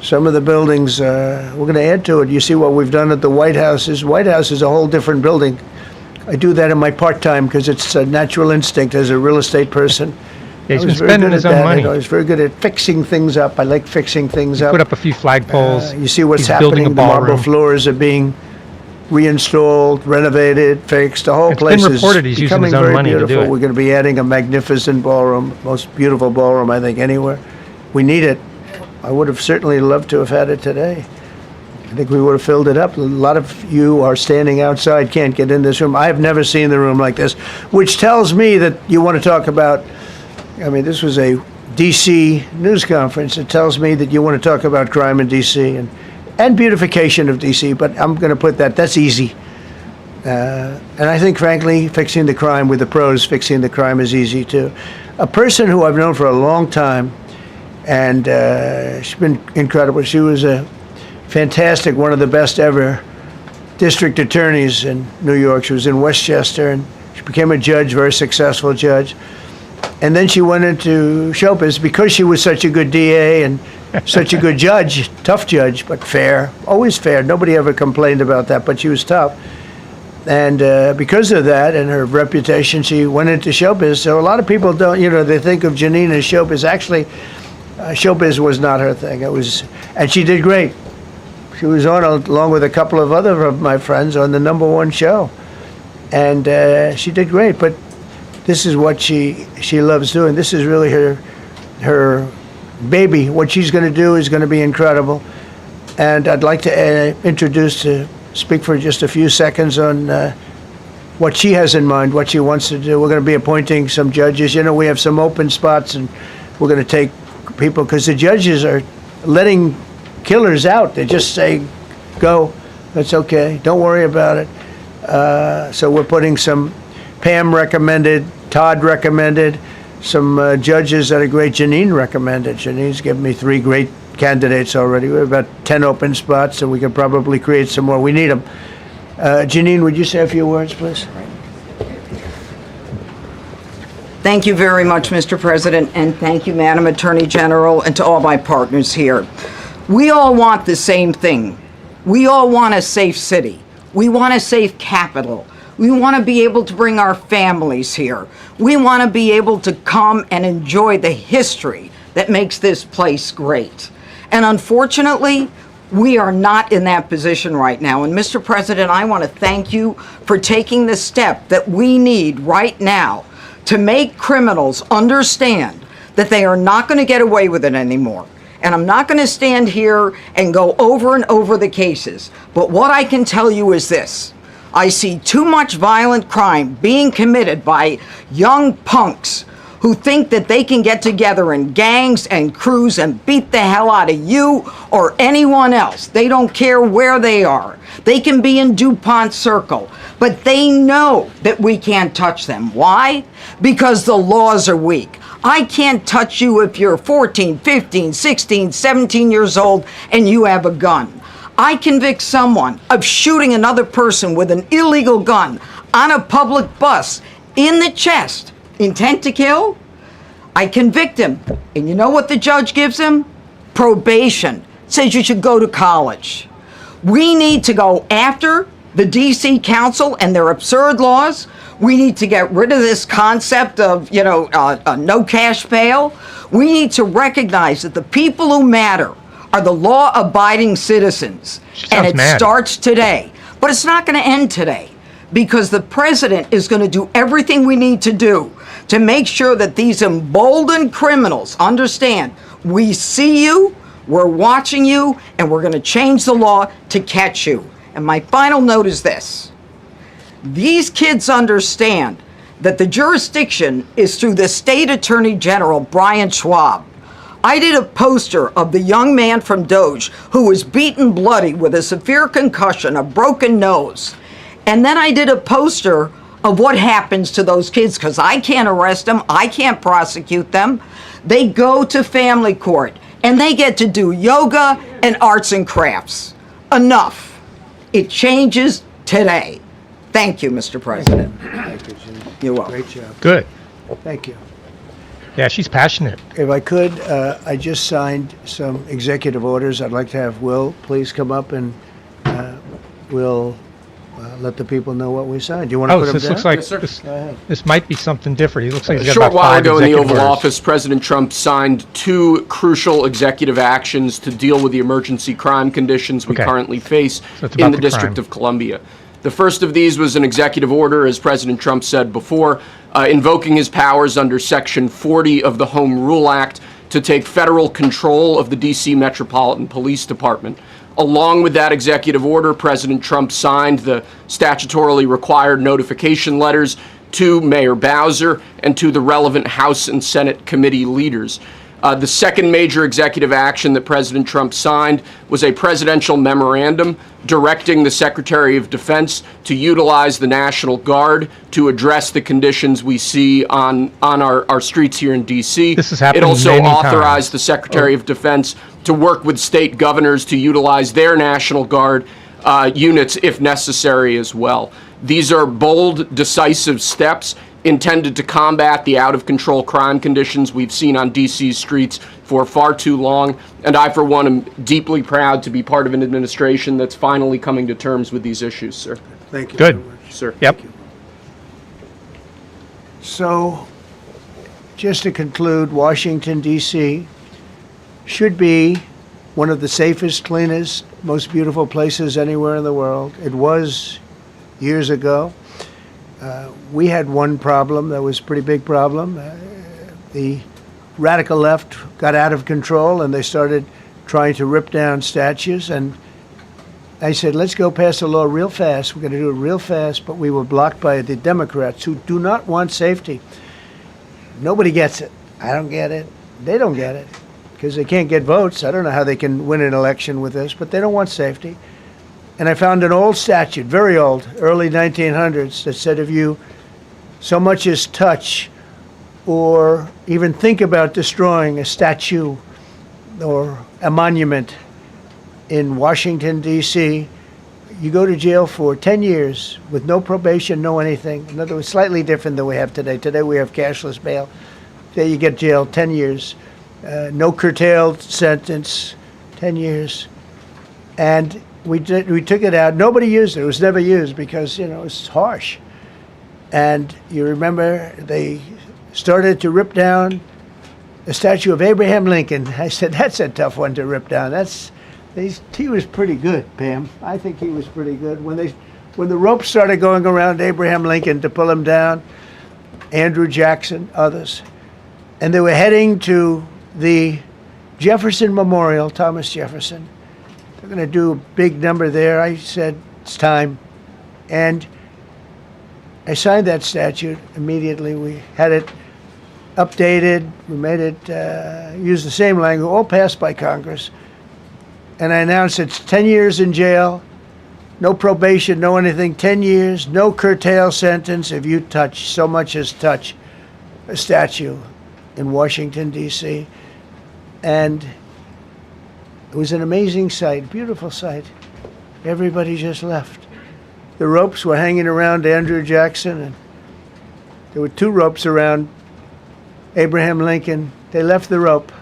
Some of the buildings, we're going to add to it. You see what we've done at the White House. White House is a whole different building. I do that in my part-time because it's a natural instinct as a real estate person. Yeah, he's I been was very spending good his at own that. money. I was very good at fixing things up. I like fixing things up. Put up a few flagpoles. You see what's He's building happening. a The marble ballroom. floors are being reinstalled, renovated, fixed. The whole It's place been is reported he's using becoming his own very money to do beautiful. it. We're going to be adding a magnificent ballroom, most beautiful ballroom I think anywhere. We need it. I would have certainly loved to have had it today. I think we would have filled it up. A lot of you are standing outside, can't get in this room. I have never seen the room like this, which tells me that you want to talk about, I mean, this was a D.C. news conference. It tells me that you want to talk about crime in D.C. and beautification of D.C., but I'm going to put that's easy. And I think, frankly, fixing the crime with the pros, fixing the crime is easy, too. A person who I've known for a long time, and she's been incredible. She was a fantastic, one of the best ever district attorneys in New York. She was in Westchester, and she became a judge, very successful judge. And then she went into show business because she was such a good DA and such a good judge, tough judge, but fair, always fair. Nobody ever complained about that, but she was tough. And because of that and her reputation, she went into showbiz. So a lot of people don't, they think of Janine as showbiz. Actually, showbiz was not her thing. And she did great. She was on, along with a couple of other of my friends, on the #1 show. And she did great. But this is what she loves doing. This is really her baby. What she's going to do is going to be incredible. And I'd like to speak for just a few seconds on what she has in mind, what she wants to do. We're going to be appointing some judges. We have some open spots, and we're going to take people, because the judges are letting killers out. They just say, go, that's okay, don't worry about it. So we're putting some, Pam recommended, Todd recommended, some judges that are great. Janine recommended. Janine's given me 3 great candidates already. We have about 10 open spots, and we can probably create some more. We need them. Janine, would you say a few words, please? Thank you very much, Mr. President, and thank you, Madam Attorney General, and to all my partners here. We all want the same thing. We all want a safe city. We want a safe capital. We want to be able to bring our families here. We want to be able to come and enjoy the history that makes this place great. And unfortunately, we are not in that position right now. And Mr. President, I want to thank you for taking the step that we need right now to make criminals understand that they are not going to get away with it anymore. And I'm not going to stand here and go over and over the cases. But what I can tell you is this. I see too much violent crime being committed by young punks who think that they can get together in gangs and crews and beat the hell out of you or anyone else. They don't care where they are. They can be in DuPont Circle, but they know that we can't touch them. Why? Because the laws are weak. I can't touch you if you're 14, 15, 16, 17 years old and you have a gun. I convict someone of shooting another person with an illegal gun on a public bus in the chest, intent to kill. I convict him. And you know what the judge gives him? Probation. Says you should go to college. We need to go after the DC Council and their absurd laws. We need to get rid of this concept of, no cash bail. We need to recognize that the people who matter are the law-abiding citizens. And it starts today. But it's not going to end today, because the president is going to do everything we need to do to make sure that these emboldened criminals understand we see you, we're watching you, and we're going to change the law to catch you. And my final note is this. These kids understand that the jurisdiction is through the state attorney general, Brian Schwab. I did a poster of the young man from Doge who was beaten bloody with a severe concussion, a broken nose. And then I did a poster of what happens to those kids, because I can't arrest them, I can't prosecute them. They go to family court and they get to do yoga and arts and crafts. Enough. It changes today. Thank you, Mr. President. Thank you, Jim. You're welcome. Great job. Good. Thank you. Yeah, she's passionate. If I could, I just signed some executive orders. I'd like to have Will please come up and we'll let the people know what we signed. Do you want to Oh, put so them this down? looks like Yes, sir. this might be something different. He looks like he's A got short about while 5 ago in the executive Oval orders. Office, President Trump signed 2 crucial executive actions to deal with the emergency crime conditions we Okay. currently face So it's in about the the District crime. of Columbia. The first of these was an executive order, as President Trump said before, invoking his powers under Section 40 of the Home Rule Act to take federal control of the D.C. Metropolitan Police Department. Along with that executive order, President Trump signed the statutorily required notification letters to Mayor Bowser and to the relevant House and Senate committee leaders. The second major executive action that President Trump signed was a presidential memorandum directing the Secretary of Defense to utilize the National Guard to address the conditions we see on our streets here in D.C. This has happened It also many authorized times. the Secretary of Defense to work with state governors to utilize their National Guard units if necessary as well. These are bold, decisive steps intended to combat the out-of-control crime conditions we've seen on D.C.'s streets for far too long, and I, for one, am deeply proud to be part of an administration that's finally coming to terms with these issues, sir. Thank you. Good. very much. Sir. Yep. So, just to conclude, Washington, D.C. should be one of the safest, cleanest, most beautiful places anywhere in the world. It was years ago. We had one problem that was a pretty big problem. The radical left got out of control and they started trying to rip down statues. And I said, let's go pass a law real fast. We're going to do it real fast. But we were blocked by the Democrats who do not want safety. Nobody gets it. I don't get it. They don't get it because they can't get votes. I don't know how they can win an election with this, but they don't want safety. And I found an old statute, very old, early 1900s, that said if you so much as touch or even think about destroying a statue or a monument in Washington, D.C., you go to jail for 10 years with no probation, no anything. In other words, slightly different than we have today. Today we have cashless bail. There you get jailed 10 years. No curtailed sentence, 10 years. And we took it out. Nobody used it. It was never used because, it's harsh. And you remember they started to rip down the statue of Abraham Lincoln. I said, that's a tough one to rip down. He was pretty good, Pam. I think he was pretty good. When the ropes started going around Abraham Lincoln to pull him down, Andrew Jackson, others, and they were heading to the Jefferson Memorial, Thomas Jefferson. They're going to do a big number there. I said, it's time. And I signed that statute immediately. We had it updated. We made it use the same language, all passed by Congress. And I announced it's 10 years in jail, no probation, no anything, 10 years, no curtail sentence if you touch, so much as touch a statue in Washington, D.C. And it was an amazing sight, beautiful sight. Everybody just left. The ropes were hanging around Andrew Jackson, and there were 2 ropes around Abraham Lincoln. They left the rope,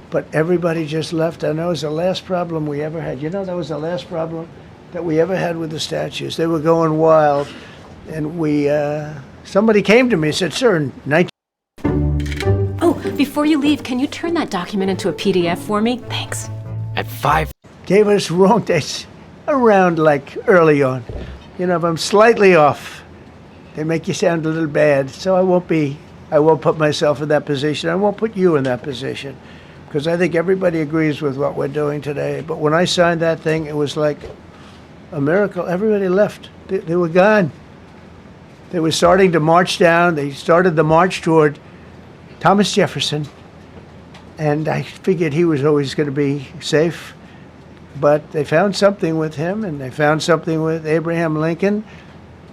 but everybody just left. And that was the last problem we ever had. You know, that was the last problem that we ever had with the statues. They were going wild, and somebody came to me and said, "Sir, in 19..." Oh, before you leave, can you turn that document into a PDF for me? Thanks. At 5. Gave us wrong dates around like early on. You know, if I'm slightly off, they make you sound a little bad. So I won't put myself in that position. I won't put you in that position, because I think everybody agrees with what we're doing today. But when I signed that thing, it was like a miracle. Everybody left. They were gone. They were starting to march down. They started the march toward Thomas Jefferson, and I figured he was always going to be safe. But they found something with him, and they found something with Abraham Lincoln,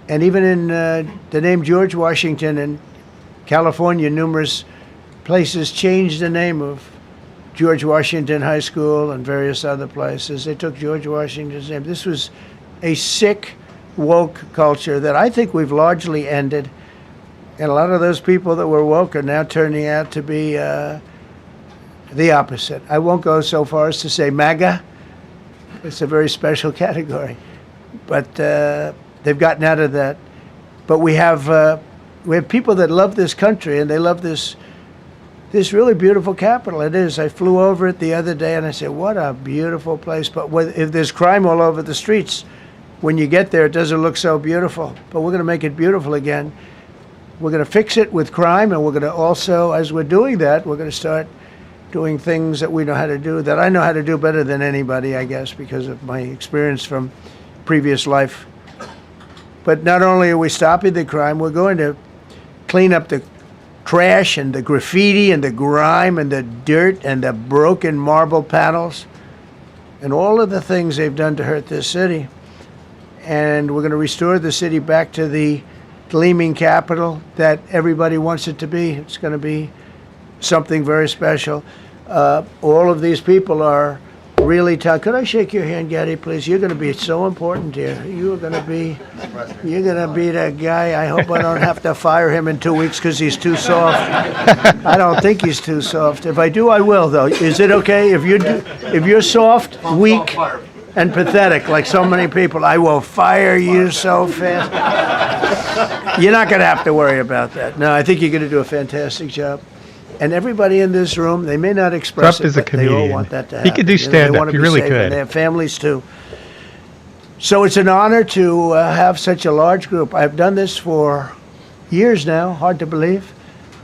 and even in the name George Washington in California, numerous places changed the name of George Washington High School and various other places. They took George Washington's name. This was a sick, woke culture that I think we've largely ended. And a lot of those people that were woke are now turning out to be the opposite. I won't go so far as to say MAGA. It's a very special category. But they've gotten out of that. But we have people that love this country, and they love this really beautiful capital. It is. I flew over it the other day, and I said, what a beautiful place. But if there's crime all over the streets, when you get there, it doesn't look so beautiful. But we're going to make it beautiful again. We're going to fix it with crime, and we're going to also, as we're doing that, we're going to start doing things that we know how to do, that I know how to do better than anybody, I guess, because of my experience from previous life. But not only are we stopping the crime, we're going to clean up the trash and the graffiti and the grime and the dirt and the broken marble panels and all of the things they've done to hurt this city. And we're going to restore the city back to the gleaming capital that everybody wants it to be. It's going to be something very special. All of these people are really tough. Could I shake your hand, Gaddy, please? You're going to be so important here. You're going to be that guy. I hope I don't have to fire him in 2 weeks because he's too soft. I don't think he's too soft. If I do, I will, though. Is it okay if you're soft, weak, and pathetic like so many people? I will fire you so fast. You're not going to have to worry about that. No, I think you're going to do a fantastic job. And everybody in this room, they may not express Trump it, is a but they all comedian. want that to happen. He could do stand-up. He really could. And they have families, too. So it's an honor to have such a large group. I've done this for years now, hard to believe.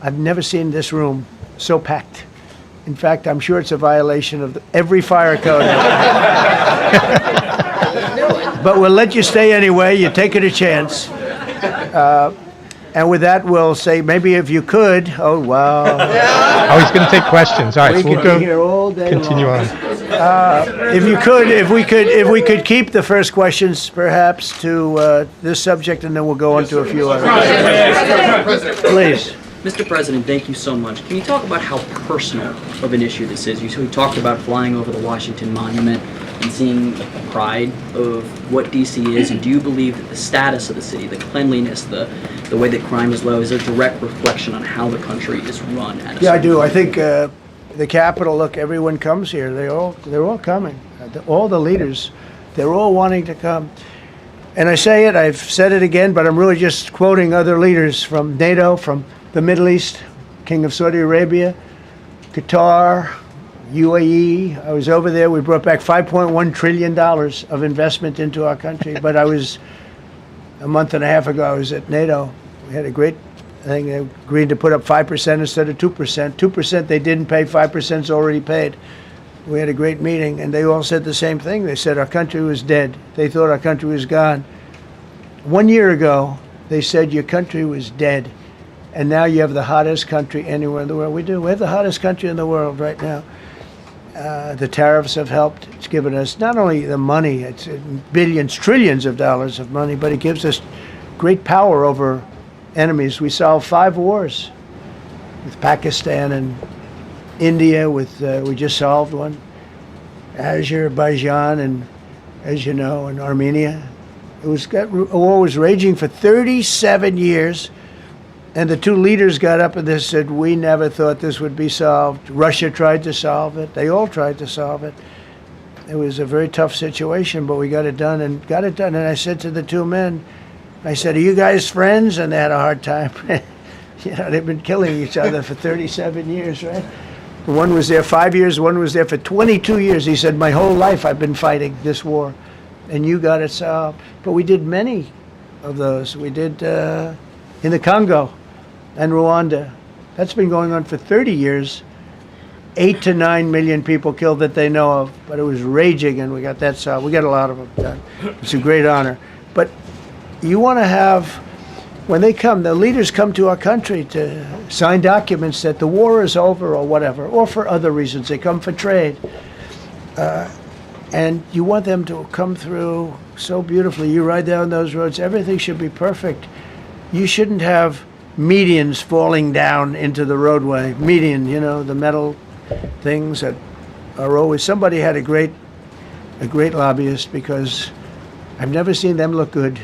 I've never seen this room so packed. In fact, I'm sure it's a violation of every fire code. But we'll let you stay anyway. You're taking a chance. And with that, we'll say, maybe if you could. Oh, wow. Oh, he's going to take questions. All right, We so we'll could be here all day continue long. on. If we could keep the first questions, perhaps, to this subject, and then we'll go on to a few others. Please. Mr. President, thank you so much. Can you talk about how personal of an issue this is? You talked about flying over the Washington Monument and seeing the pride of what D.C. is, and do you believe that the status of the city, the cleanliness, the way that crime is low, is a direct reflection on how the country is run? Yeah, I do. I think the Capitol, look, everyone comes here. They're all coming. All the leaders, they're all wanting to come. And I say it, I've said it again, but I'm really just quoting other leaders from NATO, from the Middle East, King of Saudi Arabia, Qatar, UAE. I was over there. We brought back $5.1 trillion of investment into our country. But a month and a half ago, I was at NATO. We had a great thing. They agreed to put up 5% instead of 2%. 2% they didn't pay, 5% is already paid. We had a great meeting, and they all said the same thing. They said our country was dead. They thought our country was gone. 1 year ago, they said your country was dead. And now you have the hottest country anywhere in the world. We do. We have the hottest country in the world right now. The tariffs have helped. It's given us not only the money, it's billions, trillions of dollars of money, but it gives us great power over enemies. We solved 5 wars with Pakistan and India. We just solved one. Azerbaijan and, as you know, and Armenia. A war was raging for 37 years. And the 2 leaders got up and they said, we never thought this would be solved. Russia tried to solve it. They all tried to solve it. It was a very tough situation, but we got it done and got it done. And I said to the 2 men, I said, are you guys friends? And they had a hard time. They've been killing each other for 37 years, right? One was there 5 years, one was there for 22 years. He said, my whole life I've been fighting this war, and you got it solved. But we did many of those. We did in the Congo and Rwanda. That's been going on for 30 years. 8 to 9 million people killed that they know of, but it was raging, and we got that solved. We got a lot of them done. It's a great honor. But you want to have, when they come, the leaders come to our country to sign documents that the war is over or whatever, or for other reasons. They come for trade. And you want them to come through so beautifully. You ride down those roads, everything should be perfect. You shouldn't have medians falling down into the roadway. Median, the metal things that are always, somebody had a great lobbyist, because I've never seen them look good.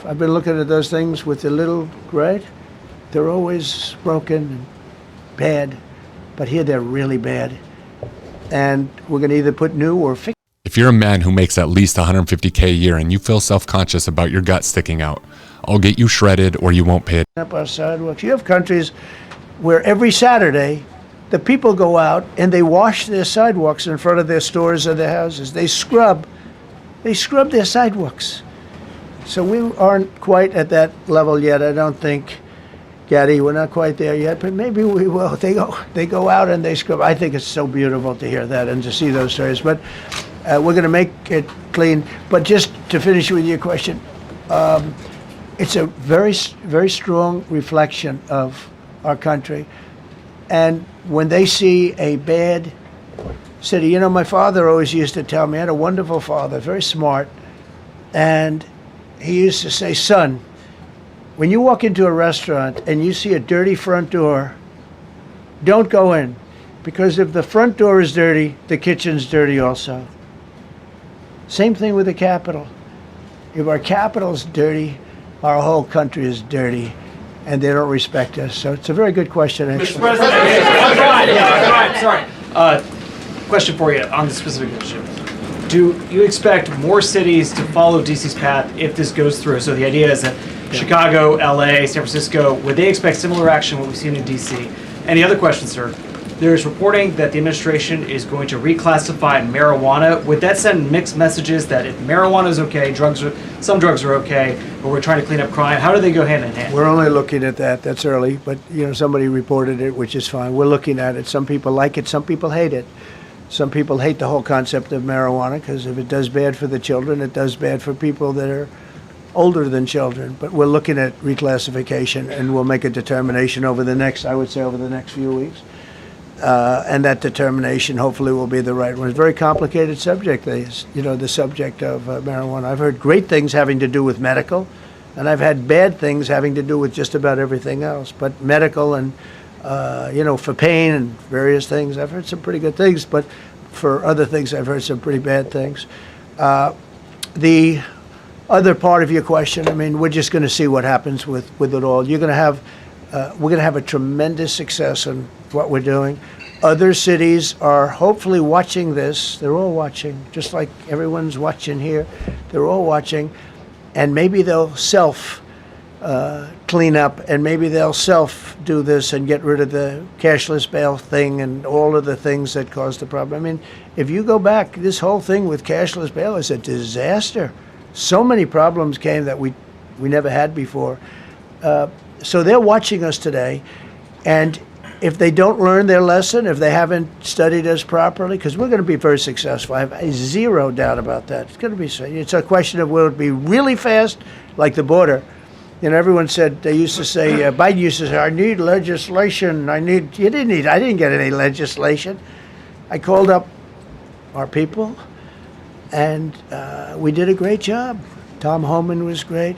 I've been looking at those things with the little, right? They're always broken and bad, but here they're really bad. And we're going to either put new or fix. If you're a man who makes at least $150K a year and you feel self-conscious about your gut sticking out, I'll get you shredded or you won't pay it. Up our sidewalks. You have countries where every Saturday the people go out and they wash their sidewalks in front of their stores or their houses. They scrub their sidewalks. So we aren't quite at that level yet, I don't think. Gaddy, we're not quite there yet, but maybe we will. They go out and they scrub. I think it's so beautiful to hear that and to see those stories. But we're going to make it clean. But just to finish with your question, it's a very, very strong reflection of our country. And when they see a bad city, my father always used to tell me, I had a wonderful father, very smart, and he used to say, son, when you walk into a restaurant and you see a dirty front door, don't go in. Because if the front door is dirty, the kitchen's dirty also. Same thing with the Capitol. If our Capitol's dirty, our whole country is dirty, and they don't respect us. So it's a very good question, actually. Mr. President, sorry. Question for you on the specific issue. Do you expect more cities to follow DC's path if this goes through? So the idea is that Chicago, LA, San Francisco, would they expect similar action what we've seen in DC? And the other question, sir, there's reporting that the administration is going to reclassify marijuana. Would that send mixed messages that if marijuana is okay, some drugs are okay, but we're trying to clean up crime? How do they go hand in hand? We're only looking at that. That's early, but somebody reported it, which is fine. We're looking at it. Some people like it. Some people hate it. Some people hate the whole concept of marijuana because if it does bad for the children, it does bad for people that are older than children. But we're looking at reclassification, and we'll make a determination over the next few weeks. And that determination hopefully will be the right one. It's a very complicated subject, the subject of marijuana. I've heard great things having to do with medical, and I've had bad things having to do with just about everything else. But medical and, for pain and various things, I've heard some pretty good things. But for other things, I've heard some pretty bad things. The other part of your question, we're just going to see what happens with it all. We're going to have a tremendous success in what we're doing. Other cities are hopefully watching this. They're all watching, just like everyone's watching here. They're all watching, and maybe they'll clean up, and maybe they'll do this and get rid of the cashless bail thing and all of the things that caused the problem. If you go back, this whole thing with cashless bail is a disaster. So many problems came that we never had before. So they're watching us today, and if they don't learn their lesson, if they haven't studied us properly, because we're going to be very successful. I have zero doubt about that. It's going to be. It's a question of will it be really fast, like the border, You know, everyone said, they used to say, Biden used to say, I need legislation. I didn't get any legislation. I called up our people, and we did a great job. Tom Homan was great.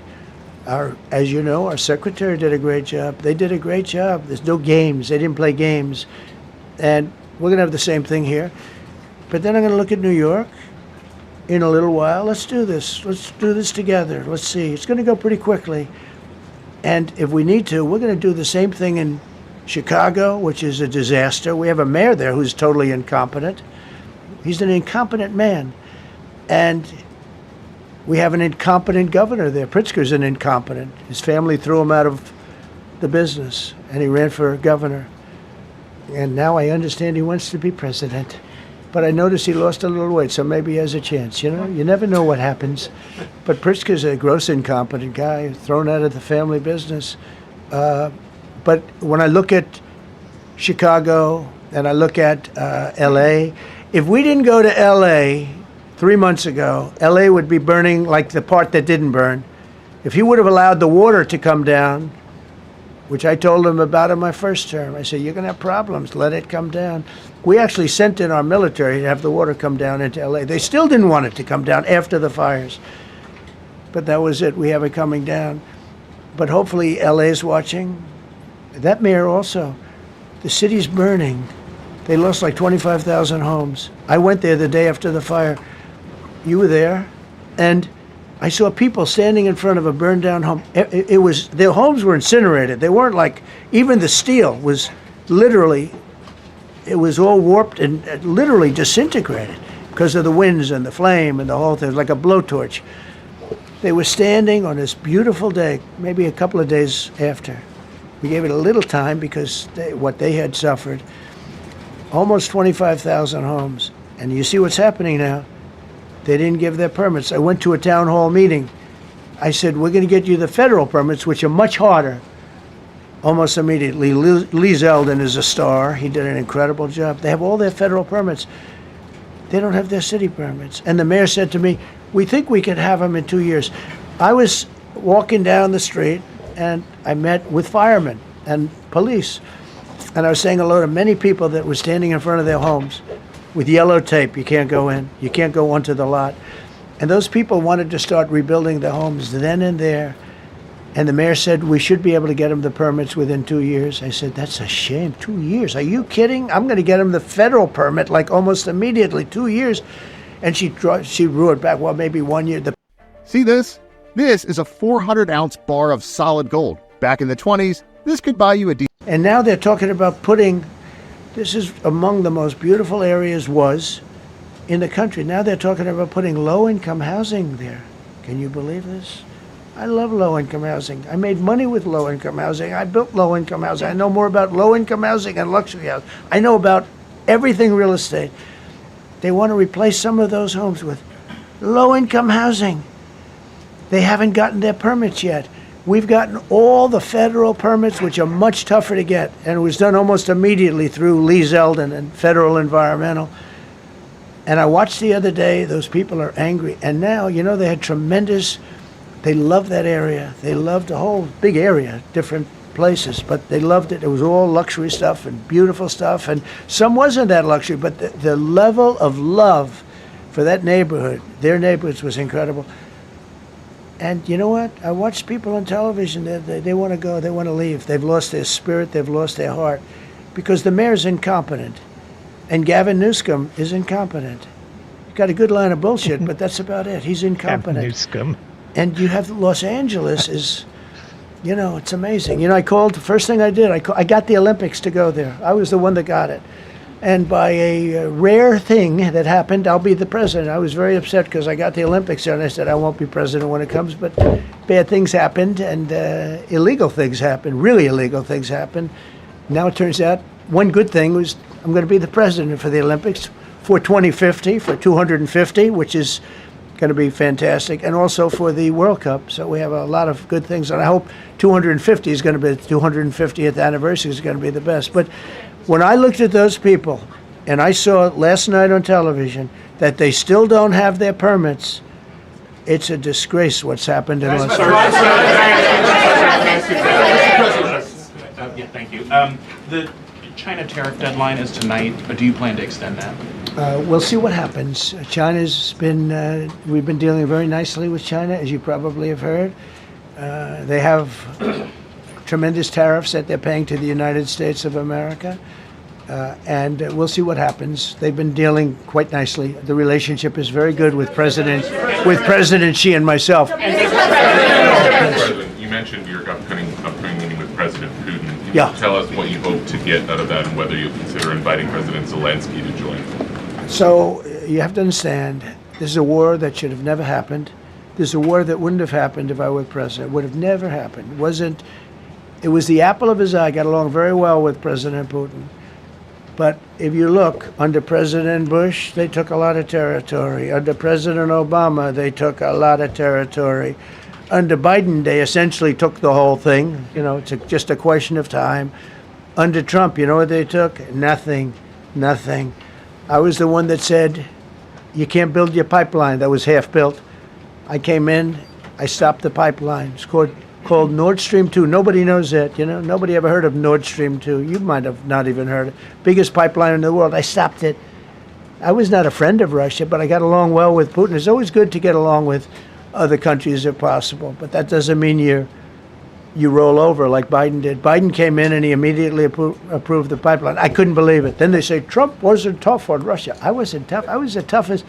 As you know, our secretary did a great job. They did a great job. There's no games. They didn't play games. And we're going to have the same thing here. But then I'm going to look at New York in a little while. Let's do this. Let's do this together. Let's see. It's going to go pretty quickly. And if we need to, we're going to do the same thing in Chicago, which is a disaster. We have a mayor there who's totally incompetent. He's an incompetent man. And we have an incompetent governor there. Pritzker's an incompetent. His family threw him out of the business, and he ran for governor. And now I understand he wants to be president. But I noticed he lost a little weight, so maybe he has a chance. You know, you never know what happens. But Pritzker's a gross incompetent guy, thrown out of the family business. But when I look at Chicago and I look at L.A., if we didn't go to L.A. 3 months ago, L.A. would be burning like the part that didn't burn. If he would have allowed the water to come down, which I told him about in my first term, I said, you're going to have problems. Let it come down. We actually sent in our military to have the water come down into L.A. They still didn't want it to come down after the fires. But that was it. We have it coming down. But hopefully L.A.'s watching. That mayor also. The city's burning. They lost like 25,000 homes. I went there the day after the fire. You were there. And I saw people standing in front of a burned down home. It was, their homes were incinerated. They weren't like, even the steel was literally, it was all warped and literally disintegrated because of the winds and the flame and the whole thing. It was like a blowtorch. They were standing on this beautiful day, maybe a couple of days after. We gave it a little time because what they had suffered. Almost 25,000 homes. And you see what's happening now. They didn't give their permits. I went to a town hall meeting. I said, we're going to get you the federal permits, which are much harder. Almost immediately. Lee Zeldin is a star. He did an incredible job. They have all their federal permits. They don't have their city permits. And the mayor said to me, we think we could have them in 2 years. I was walking down the street, and I met with firemen and police. And I was saying hello to many people that were standing in front of their homes with yellow tape. You can't go in. You can't go onto the lot. And those people wanted to start rebuilding their homes then and there. And the mayor said, we should be able to get them the permits within 2 years. I said, that's a shame. 2 years? Are you kidding? I'm going to get them the federal permit like almost immediately. 2 years. And she drew it back. Well, maybe 1 year. See this? This is a 400-ounce bar of solid gold. Back in the 20s, this could buy you a decent. And now they're talking about putting, this is among the most beautiful areas was in the country. Now they're talking about putting low-income housing there. Can you believe this? I love low-income housing. I made money with low-income housing. I built low-income housing. I know more about low-income housing and luxury housing. I know about everything real estate. They want to replace some of those homes with low-income housing. They haven't gotten their permits yet. We've gotten all the federal permits, which are much tougher to get, and it was done almost immediately through Lee Zeldin and Federal Environmental. And I watched the other day, those people are angry. And now, you know, they had tremendous, they loved that area. They loved the whole big area, different places, but they loved it. It was all luxury stuff and beautiful stuff, and some wasn't that luxury, but the level of love for that neighborhood, their neighborhoods, was incredible. And you know what? I watch people on television, they want to go, they want to leave. They've lost their spirit, they've lost their heart, because the mayor's incompetent, and Gavin Newsom is incompetent. He's got a good line of bullshit, but that's about it. He's incompetent. Gavin Newsom. And you have Los Angeles is, you know, it's amazing. You know, I called, the first thing I did, I got the Olympics to go there. I was the one that got it. And by a rare thing that happened, I'll be the president. I was very upset because I got the Olympics there, and I said I won't be president when it comes. But bad things happened, and illegal things happened, really illegal things happened. Now it turns out one good thing was I'm going to be the president for the Olympics for 2050, for 250, which is going to be fantastic, and also for the World Cup. So we have a lot of good things, and I hope 250 is going to be the 250th anniversary is going to be the best. But when I looked at those people, and I saw last night on television that they still don't have their permits, It's a disgrace what's happened in Los Yeah, thank you. The China tariff deadline is tonight. Do you plan to extend that? We'll see what happens. China's been, we've been dealing very nicely with China, as you probably have heard. They have tremendous tariffs that they're paying to the United States of America. And we'll see what happens. They've been dealing quite nicely. The relationship is very good with President Xi and myself. President, you mentioned your upcoming meeting with President Putin. Can you tell us what you hope to get out of that and whether you'll consider inviting President Zelensky to join? So you have to understand, this is a war that should have never happened. This is a war that wouldn't have happened if I were president. It would have never happened. It was the apple of his eye. I got along very well with President Putin. But if you look, under President Bush, they took a lot of territory. Under President Obama, they took a lot of territory. Under Biden, they essentially took the whole thing. You know, it's just a question of time. Under Trump, you know what they took? Nothing. I was the one that said, you can't build your pipeline. That was half built. I came in, I stopped the pipeline. It's called Nord Stream 2. Nobody knows that, you know. Nobody ever heard of Nord Stream 2. You might have not even heard it. Biggest pipeline in the world. I stopped it. I was not a friend of Russia, but I got along well with Putin. It's always good to get along with other countries if possible, but that doesn't mean you roll over like Biden did. Biden came in and he immediately approved the pipeline. I couldn't believe it. Then they say Trump wasn't tough on Russia. I wasn't tough. I was the toughest.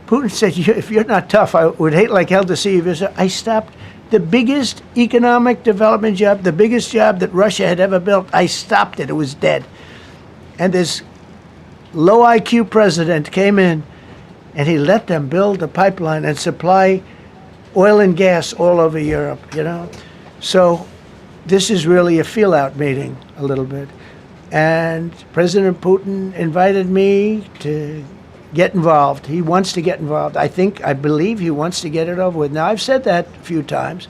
Putin said, if you're not tough, I would hate like hell to see you. I stopped the biggest economic development job, the biggest job that Russia had ever built. I stopped it. It was dead. And this low IQ president came in and he let them build the pipeline and supply oil and gas all over Europe, you know. So this is really a feel-out meeting a little bit. And President Putin invited me to get involved. He wants to get involved. I believe he wants to get it over with. Now, I've said that a few times,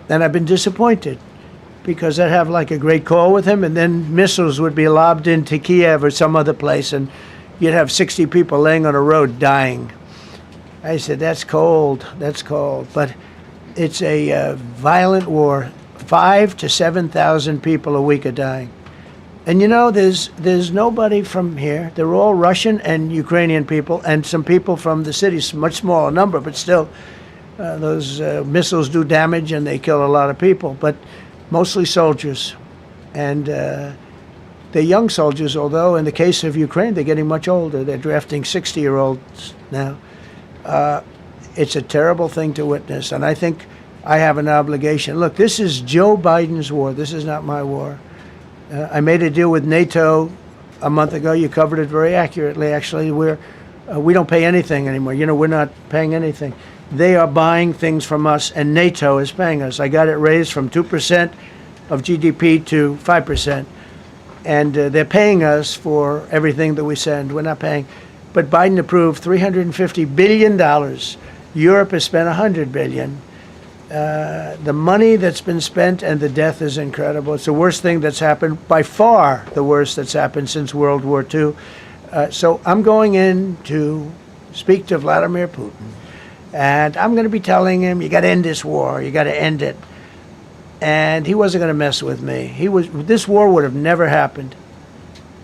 and I've been disappointed because I'd have like a great call with him, and then missiles would be lobbed into Kiev or some other place, and you'd have 60 people laying on a road dying. I said, that's cold. But it's a violent war. 5,000 to 7,000 people a week are dying. And you know, there's nobody from here. They're all Russian and Ukrainian people, and some people from the cities, much smaller number, but still, those missiles do damage and they kill a lot of people, but mostly soldiers. And they're young soldiers, although in the case of Ukraine, they're getting much older. They're drafting 60-year-olds now. It's a terrible thing to witness, and I think I have an obligation. Look, this is Joe Biden's war. This is not my war. I made a deal with NATO a month ago. You covered it very accurately, actually. We don't pay anything anymore. You know, we're not paying anything. They are buying things from us, and NATO is paying us. I got it raised from 2% of GDP to 5%. And they're paying us for everything that we send. We're not paying. But Biden approved $350 billion. Europe has spent $100 billion. The money that's been spent and the death is incredible. It's the worst thing that's happened, by far the worst that's happened since World War II. So I'm going in to speak to Vladimir Putin. And I'm going to be telling him, you got to end this war. You got to end it. And he wasn't going to mess with me. This war would have never happened.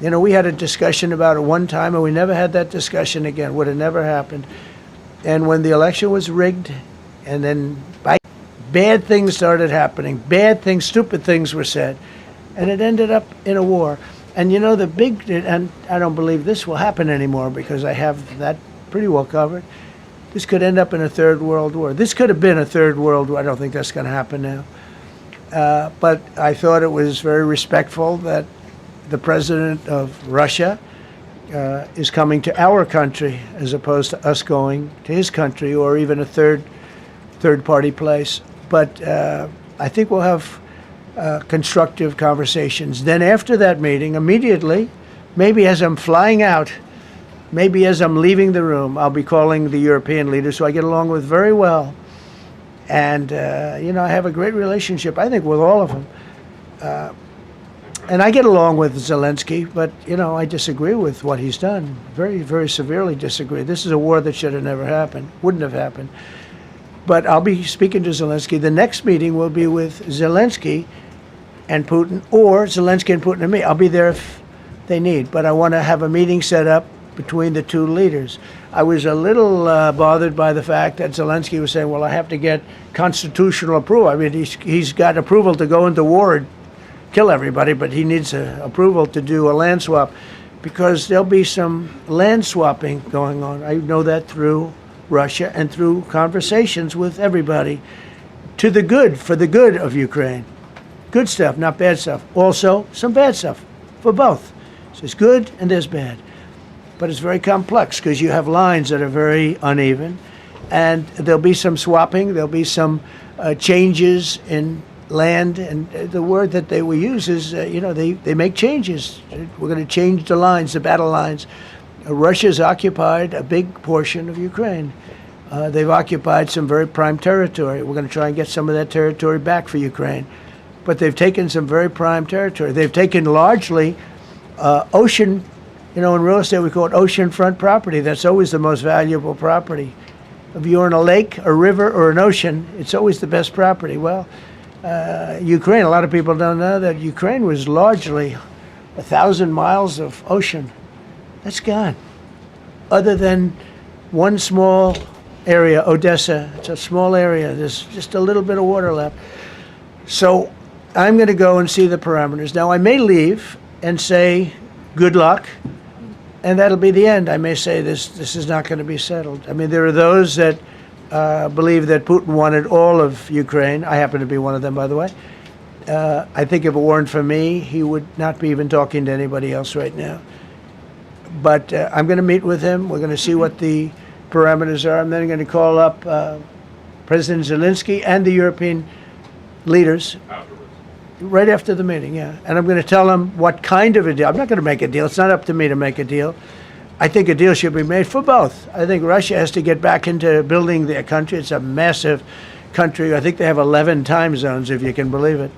You know, we had a discussion about it one time, and we never had that discussion again. Would have never happened. And when the election was rigged, and then bad things started happening, bad things, stupid things were said, and it ended up in a war. And you know, and I don't believe this will happen anymore because I have that pretty well covered. This could end up in a third world war. This could have been a third world war. I don't think that's going to happen now. But I thought it was very respectful that the president of Russia is coming to our country as opposed to us going to his country or even a third-party place. But I think we'll have constructive conversations. Then after that meeting, immediately, maybe as I'm flying out, maybe as I'm leaving the room, I'll be calling the European leaders who I get along with very well. And, you know, I have a great relationship, I think, with all of them. And I get along with Zelensky, but, you know, I disagree with what he's done. Very, very severely disagree. This is a war that should have never happened, wouldn't have happened. But I'll be speaking to Zelensky. The next meeting will be with Zelensky and Putin, or Zelensky and Putin and me. I'll be there if they need, but I want to have a meeting set up between the two leaders. I was a little bothered by the fact that Zelensky was saying, well, I have to get constitutional approval. I mean, he's got approval to go into war and kill everybody, but he needs approval to do a land swap, because there'll be some land swapping going on. I know that through Russia and through conversations with everybody, to the good, for the good of Ukraine. Good stuff, not bad stuff. Also, some bad stuff for both. So there's good and there's bad. But it's very complex because you have lines that are very uneven, and there'll be some swapping, there'll be some changes in land, and the word that they will use is, they make changes. We're going to change the lines, the battle lines. Russia's occupied a big portion of Ukraine. They've occupied some very prime territory. We're going to try and get some of that territory back for Ukraine. But they've taken some very prime territory. They've taken largely ocean, in real estate we call it oceanfront property. That's always the most valuable property. If you're in a lake, a river, or an ocean, it's always the best property. Well, Ukraine, a lot of people don't know that Ukraine was largely 1,000 miles of ocean. That's gone. Other than one small area, Odessa, it's a small area. There's just a little bit of water left. So I'm going to go and see the parameters. Now, I may leave and say, good luck, and that'll be the end. I may say this is not going to be settled. I mean, there are those that believe that Putin wanted all of Ukraine. I happen to be one of them, by the way. I think if it weren't for me, he would not be even talking to anybody else right now. But I'm going to meet with him. We're going to see what the parameters are. I'm then going to call up President Zelensky and the European leaders right after the meeting, yeah. And I'm going to tell them what kind of a deal. I'm not going to make a deal. It's not up to me to make a deal. I think a deal should be made for both. I think Russia has to get back into building their country. It's a massive country. I think they have 11 time zones, if you can believe it.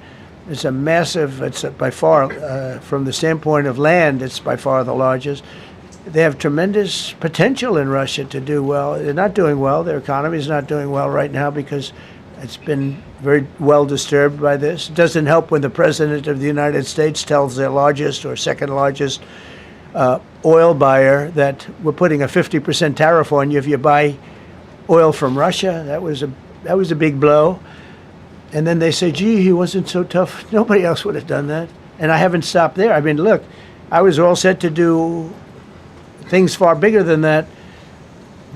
It's a massive, it's by far, from the standpoint of land, it's by far the largest. They have tremendous potential in Russia to do well. They're not doing well. Their economy is not doing well right now because it's been very well disturbed by this. It doesn't help when the President of the United States tells their largest or second largest oil buyer that we're putting a 50% tariff on you if you buy oil from Russia. That was a big blow. And then they say, gee, he wasn't so tough. Nobody else would have done that. And I haven't stopped there. I mean, look, I was all set to do things far bigger than that,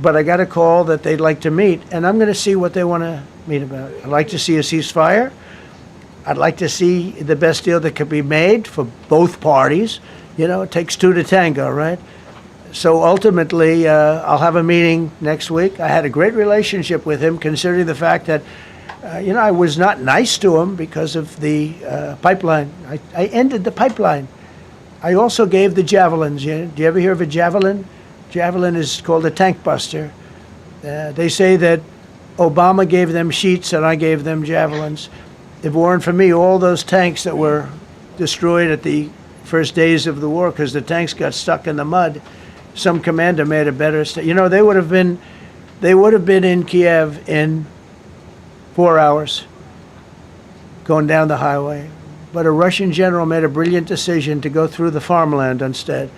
but I got a call that they'd like to meet, and I'm going to see what they want to meet about. I'd like to see a ceasefire. I'd like to see the best deal that could be made for both parties. It takes two to tango, right? So ultimately, I'll have a meeting next week. I had a great relationship with him, considering the fact that, I was not nice to him because of the pipeline. I ended the pipeline. I also gave the javelins. Do you ever hear of a javelin? Javelin is called a tank buster. They say that Obama gave them sheets and I gave them javelins. If it weren't for me, all those tanks that were destroyed at the first days of the war because the tanks got stuck in the mud, some commander made a better they would have been in Kiev in 4 hours going down the highway. But a Russian general made a brilliant decision to go through the farmland instead.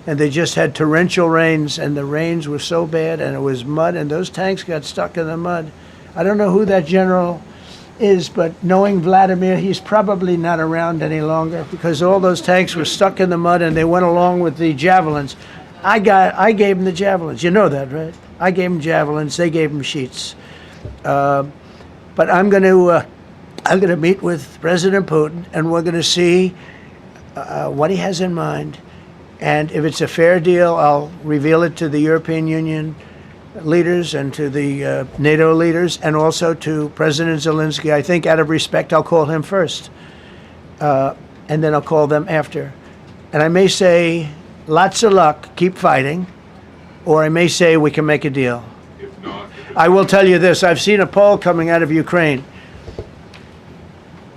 And they just had torrential rains, and the rains were so bad, and it was mud, and those tanks got stuck in the mud. I don't know who that general is, but knowing Vladimir, he's probably not around any longer because all those tanks were stuck in the mud, and they went along with the javelins. I gave them the javelins. You know that, right? I gave them javelins. They gave them sheets. But I'm going to meet with President Putin, and we're going to see what he has in mind. And if it's a fair deal, I'll reveal it to the European Union leaders and to the NATO leaders and also to President Zelensky. I think out of respect, I'll call him first. And then I'll call them after. And I may say, lots of luck, keep fighting. Or I may say, we can make a deal. If not, I will tell you this. I've seen a poll coming out of Ukraine.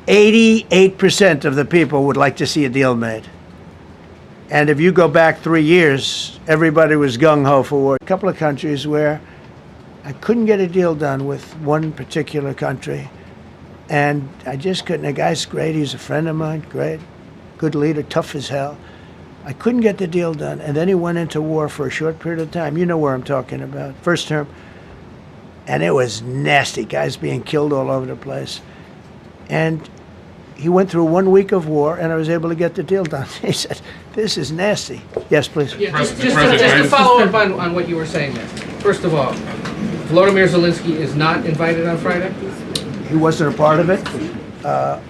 88% of the people would like to see a deal made. And if you go back 3 years, everybody was gung-ho for war. A couple of countries where I couldn't get a deal done with one particular country, and I just couldn't. The guy's great. He's a friend of mine, great, good leader, tough as hell. I couldn't get the deal done, and then he went into war for a short period of time. You know where I'm talking about. First term. And it was nasty, guys being killed all over the place. And he went through 1 week of war, and I was able to get the deal done. He said, this is nasty. Yes, please. Yeah, just to follow up on what you were saying there. First of all, Volodymyr Zelensky is not invited on Friday? He wasn't a part of it.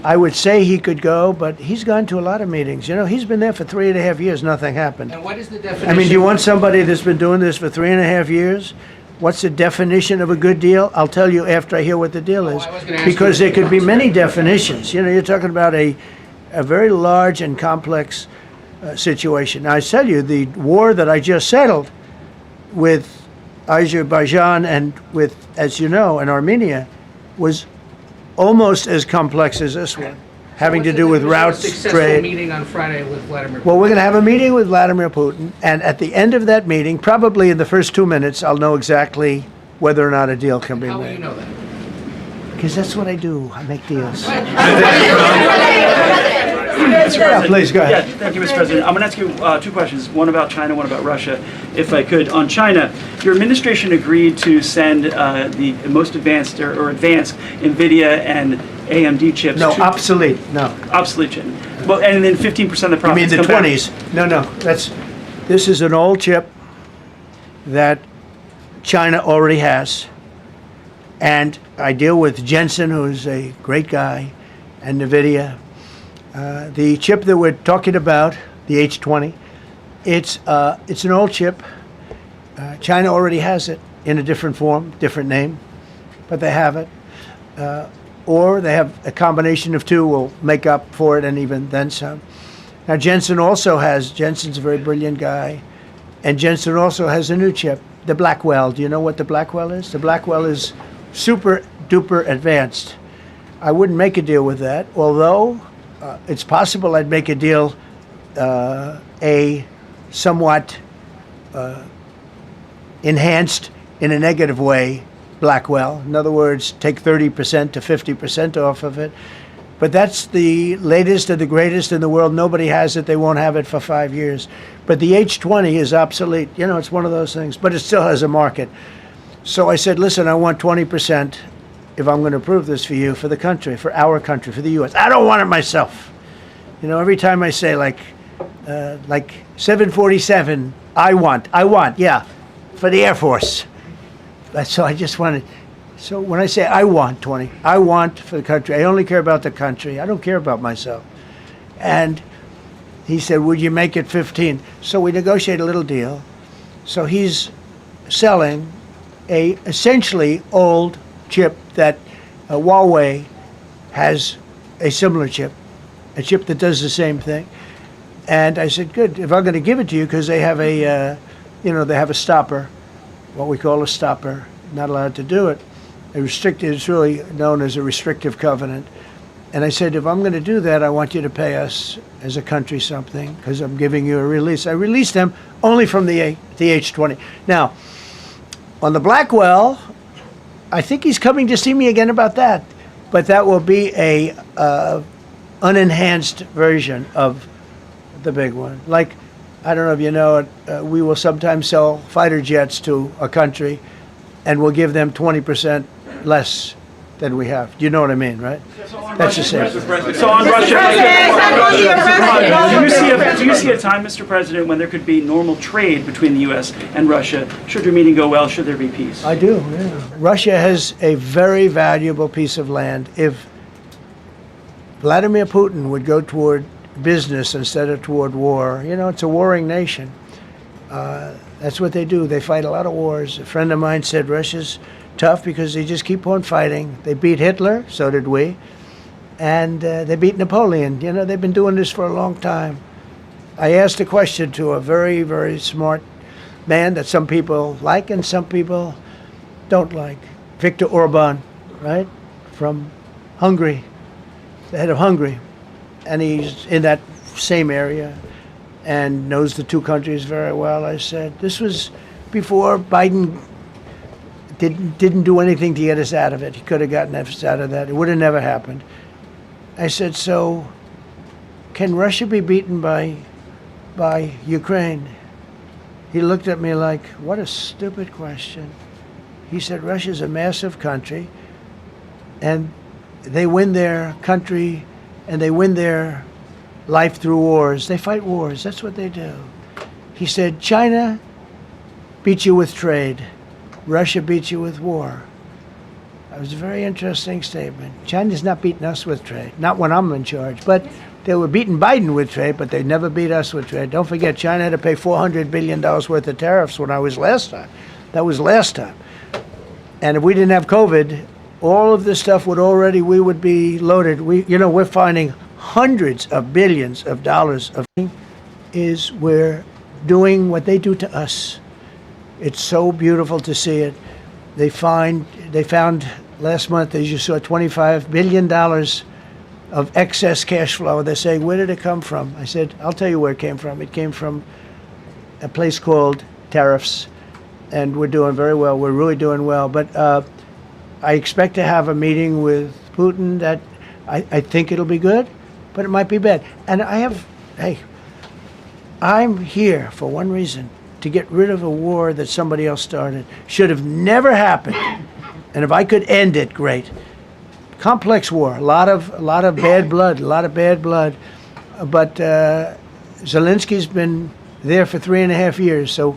I would say he could go, but he's gone to a lot of meetings. You know, he's been there for 3.5 years, nothing happened. And what is the definition? I mean, do you want somebody that's been doing this for 3.5 years? What's the definition of a good deal? I'll tell you after I hear what the deal is. Because there could be many definitions. You know, you're talking about a very large and complex situation. Now, I tell you, the war that I just settled with Azerbaijan and with, as you know, in Armenia was almost as complex as this one, having to do with routes, successful meeting on Friday with Vladimir Putin. Well, we're going to have a meeting with Vladimir Putin, and at the end of that meeting, probably in the first 2 minutes, I'll know exactly whether or not a deal can be How will made. you know that? Because that's what I do. I make deals. Mr. President. Please, go ahead. Yeah, thank you, Mr. President. I'm going to ask you two questions, one about China, one about Russia, if I could. On China, your administration agreed to send the most advanced or advanced NVIDIA and AMD chips. No, obsolete. No. Obsolete chip. Well, and then 15% of the profits. You mean the 20s? No. This is an old chip that China already has. And I deal with Jensen, who's a great guy, and NVIDIA. The chip that we're talking about, the H20, it's an old chip. China already has it in a different form, different name, but they have it. Or they have a combination of two will make up for it and even then some. Now Jensen's a very brilliant guy, and Jensen also has a new chip, the Blackwell. Do you know what the Blackwell is? The Blackwell is super duper advanced. I wouldn't make a deal with that, although it's possible I'd make a deal, a somewhat enhanced in a negative way Blackwell. In other words, take 30% to 50% off of it. But that's the latest and the greatest in the world. Nobody has it. They won't have it for 5 years. But the H20 is obsolete. You know, it's one of those things. But it still has a market. So I said, listen, I want 20% if I'm going to approve this for you, for the country, for our country, for the U.S. I don't want it myself. You know, every time I say like 747, I want, yeah, for the Air Force. So I just wanted, so when I say I want 20, I want for the country. I only care about the country. I don't care about myself. And he said, would you make it 15? So we negotiate a little deal. So he's selling a essentially old chip that Huawei has a similar chip, a chip that does the same thing. And I said, good, if I'm going to give it to you, because they have a, they have a stopper, what we call a stopper, not allowed to do it. It's really known as a restrictive covenant. And I said, if I'm going to do that, I want you to pay us as a country something, because I'm giving you a release. I released them only from the H20. Now, on the Blackwell, I think he's coming to see me again about that. But that will be a unenhanced version of the big one. Like, I don't know if you know it, we will sometimes sell fighter jets to a country and we'll give them 20% less than we have. Do you know what I mean, right? That's the same. So on Russia, do you see a time, Mr. President, when there could be normal trade between the U.S. and Russia? Should your meeting go well? Should there be peace? I do, yeah. Russia has a very valuable piece of land. If Vladimir Putin would go toward business instead of toward war, it's a warring nation. That's what they do. They fight a lot of wars. A friend of mine said Russia's tough because they just keep on fighting. They beat Hitler, so did we, and they beat Napoleon. They've been doing this for a long time. I asked a question to a very, very smart man that some people like and some people don't like. Viktor Orban, right, from Hungary, the head of Hungary, and he's in that same area and knows the two countries very well. I said, this was before Biden didn't do anything to get us out of it. He could have gotten us out of that. It would have never happened. I said, so can Russia be beaten by Ukraine? He looked at me like, what a stupid question. He said, Russia's a massive country, and they win their country and they win their life through wars. They fight wars. That's what they do. He said, China beats you with trade. Russia beats you with war. That was a very interesting statement. China's not beating us with trade, not when I'm in charge, but they were beating Biden with trade, but they never beat us with trade. Don't forget, China had to pay $400 billion worth of tariffs when I was last time. That was last time. And if we didn't have COVID, all of this stuff we would be loaded. We're finding hundreds of billions of dollars of is we're doing what they do to us. It's so beautiful to see it. They found last month, as you saw, $25 billion of excess cash flow. They're saying, where did it come from? I said, I'll tell you where it came from. It came from a place called tariffs, and we're doing very well. We're really doing well. But I expect to have a meeting with Putin that I think it'll be good, but it might be bad. And I'm here for one reason, to get rid of a war that somebody else started. Should have never happened. And if I could end it, great. Complex war, a lot of bad blood, But Zelensky's been there for 3.5 years. So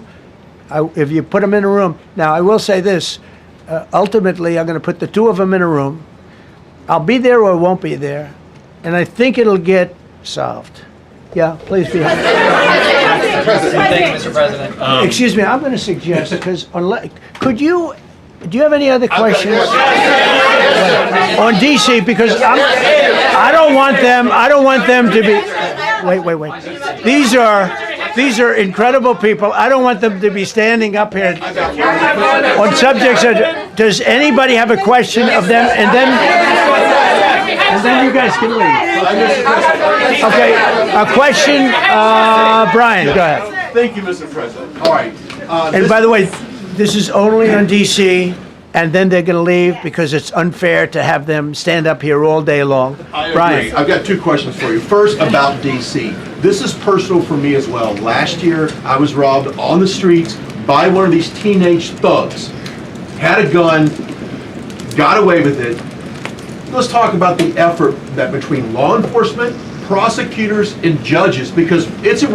if you put him in a room, now I will say this, ultimately I'm going to put the two of them in a room. I'll be there or won't be there. And I think it'll get solved. Yeah, please be happy. Thank you, Mr. President. Excuse me, I'm going to suggest, because do you have any other questions on DC? Because I don't want them to be, wait. These are incredible people. I don't want them to be standing up here on subjects. Does anybody have a question of them? And then you guys can leave. Okay, a question, Brian, go ahead. Thank you, Mr. President. All right. And by the way, this is only on DC, and then they're going to leave because it's unfair to have them stand up here all day long. I Brian. agree. I've got two questions for you. First, about DC. This is personal for me as well. Last year, I was robbed on the streets by one of these teenage thugs. Had a gun, got away with it. Let's talk about the effort that between law enforcement, prosecutors, and judges, because it's a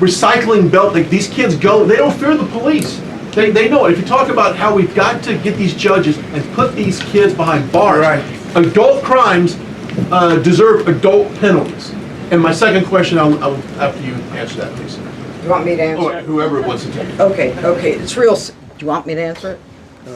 recycling belt. Like, these kids go, they don't fear the police. They know it. If you talk about how we've got to get these judges and put these kids behind bars, right. Adult crimes deserve adult penalties. And my second question, I'll after you answer that, please. You want me to answer? Or whoever wants to take it. Okay. It's real. Do you want me to answer it? Go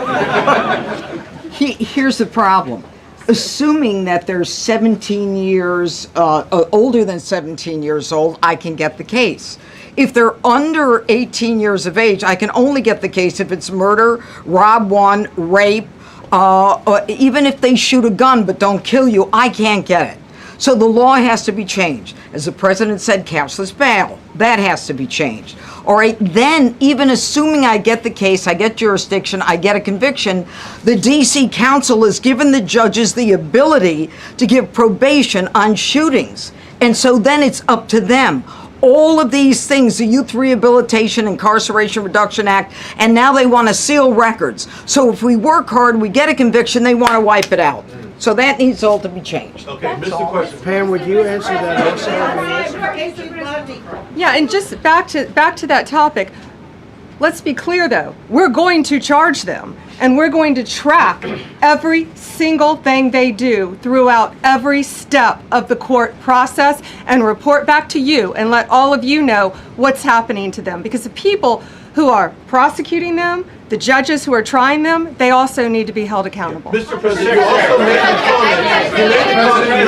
ahead. Here's the problem. Assuming that they're 17 years, older than 17 years old, I can get the case. If they're under 18 years of age, I can only get the case if it's murder, rob one, rape, or even if they shoot a gun but don't kill you, I can't get it. So the law has to be changed. As the president said, cashless bail. That has to be changed. All right, then, even assuming I get the case, I get jurisdiction, I get a conviction, the D.C. Council has given the judges the ability to give probation on shootings. And so then it's up to them. All of these things, the Youth Rehabilitation Incarceration Reduction Act, and now they want to seal records. So if we work hard, we get a conviction, they want to wipe it out. So that needs all to be changed. Okay, Mr. Question. Pam, would you answer that also? Yeah, and just back to that topic. Let's be clear, though. We're going to charge them, and we're going to track every single thing they do throughout every step of the court process and report back to you and let all of you know what's happening to them. Because the people who are prosecuting them, the judges who are trying them, they also need to be held accountable. Mr. President, you also made a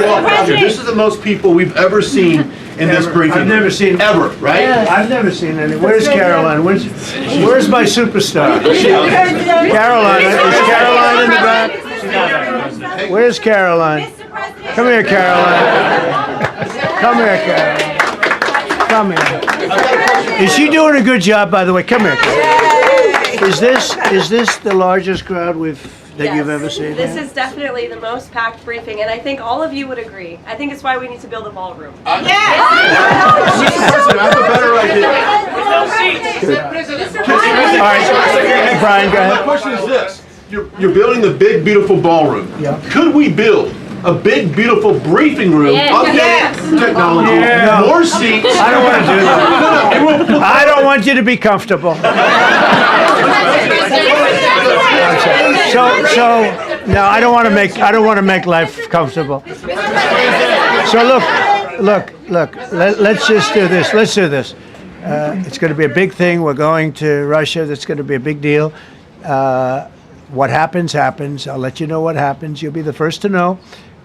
comment. This is the most people we've ever seen in this briefing. I've never seen ever, right? Yes. I've never seen any. Where's Caroline? Where's my superstar? Caroline. Is Caroline in the back? Where's Caroline? Come here, Caroline. Come here, Caroline. Come here. Is she doing a good job, by the way? Come here, Caroline. Is this the largest crowd that you've ever seen? This is definitely the most packed briefing, and I think all of you would agree. I think it's why we need to build a ballroom. Mr. President, I have a better idea. All right, Brian, go ahead. My question is this. You're building the big, beautiful ballroom. Yeah. Could we build a big, beautiful briefing room, updated technology, more seats? I don't want to do that. I don't want you to be comfortable. So no, I don't want to make life comfortable. So look. Let's just do this. Let's do this. It's going to be a big thing. We're going to Russia. That's going to be a big deal. What happens, happens. I'll let you know what happens. You'll be the first to know.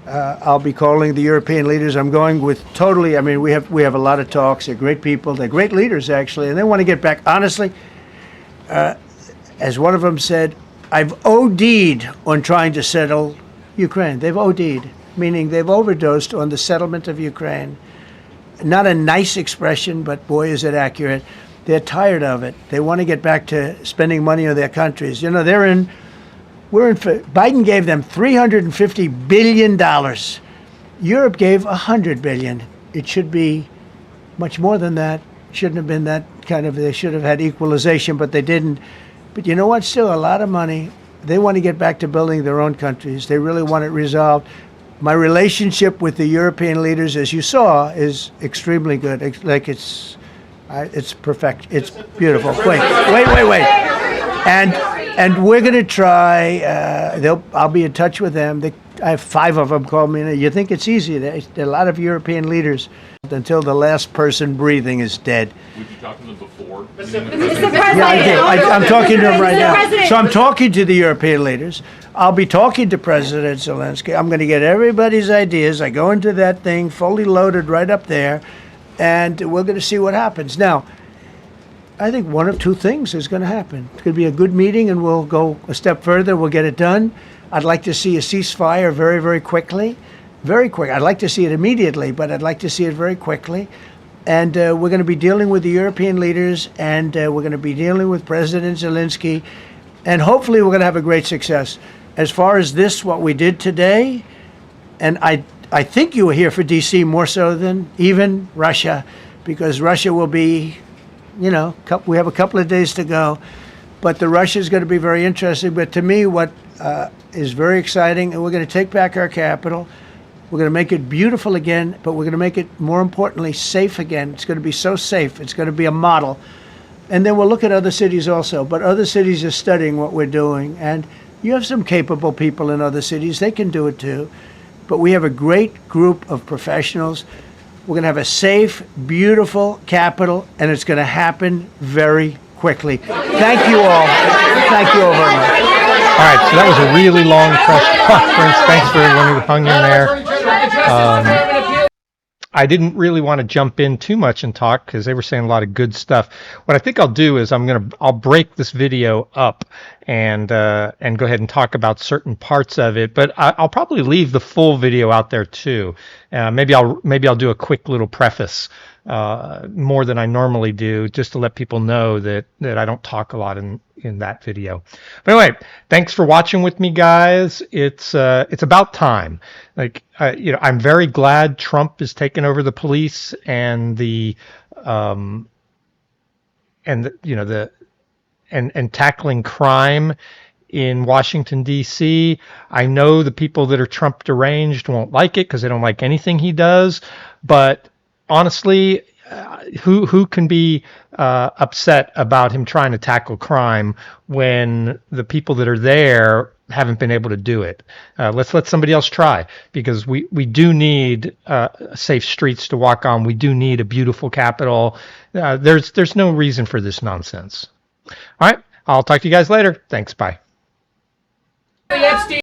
I'll be calling the European leaders. I'm going with totally. I mean, we have a lot of talks. They're great people. They're great leaders, actually, and they want to get back. Honestly, as one of them said, I've OD'd on trying to settle Ukraine. They've OD'd, meaning they've overdosed on the settlement of Ukraine. Not a nice expression, but boy, is it accurate. They're tired of it. They want to get back to spending money on their countries. You know, Biden gave them $350 billion. Europe gave $100 billion. It should be much more than that. Shouldn't have been that kind of, they should have had equalization, but they didn't. But you know what? Still a lot of money. They want to get back to building their own countries. They really want it resolved. My relationship with the European leaders, as you saw, is extremely good. It's perfect. It's beautiful. Wait. And we're going to try. I'll be in touch with them. I have 5 of them call me. You think it's easy? There are a lot of European leaders until the last person breathing is dead. Would you talk to them before? Mr. Yeah, President. I did. I'm talking to them right now. President. So I'm talking to the European leaders. I'll be talking to President Zelensky. I'm going to get everybody's ideas. I go into that thing fully loaded right up there, and we're going to see what happens. Now, I think one of 2 things is going to happen. It's going to be a good meeting, and we'll go a step further. We'll get it done. I'd like to see a ceasefire very, very quickly. Very quick. I'd like to see it immediately, but I'd like to see it very quickly. And we're going to be dealing with the European leaders, and we're going to be dealing with President Zelensky, and hopefully we're going to have a great success. As far as this, what we did today, and I think you were here for D.C. more so than even Russia, because Russia will be, you know, we have a couple of days to go, but the Russia is going to be very interesting. But to me, what is very exciting, and we're going to take back our capital. We're going to make it beautiful again, but we're going to make it, more importantly, safe again. It's going to be so safe. It's going to be a model. And then we'll look at other cities also. But other cities are studying what we're doing. And you have some capable people in other cities. They can do it too. But we have a great group of professionals. We're going to have a safe, beautiful capital, and it's going to happen very quickly. Thank you all. Thank you all very much. All right, so that was a really long press conference. Thanks for everyone who hung in there. I didn't really want to jump in too much and talk because they were saying a lot of good stuff. What I think I'll do is I'll break this video up and go ahead and talk about certain parts of it. But I'll probably leave the full video out there too. Maybe I'll do a quick little preface more than I normally do, just to let people know that I don't talk a lot in that video. But anyway, thanks for watching with me, guys. It's about time. Like, I'm very glad Trump is taking over the police and and tackling crime in Washington, D.C. I know the people that are Trump deranged won't like it because they don't like anything he does. But honestly, who can be upset about him trying to tackle crime when the people that are there haven't been able to do it? Let's let somebody else try, because we do need safe streets to walk on. We do need a beautiful capital. There's no reason for this nonsense. All right, I'll talk to you guys later. Thanks. Bye. Epstein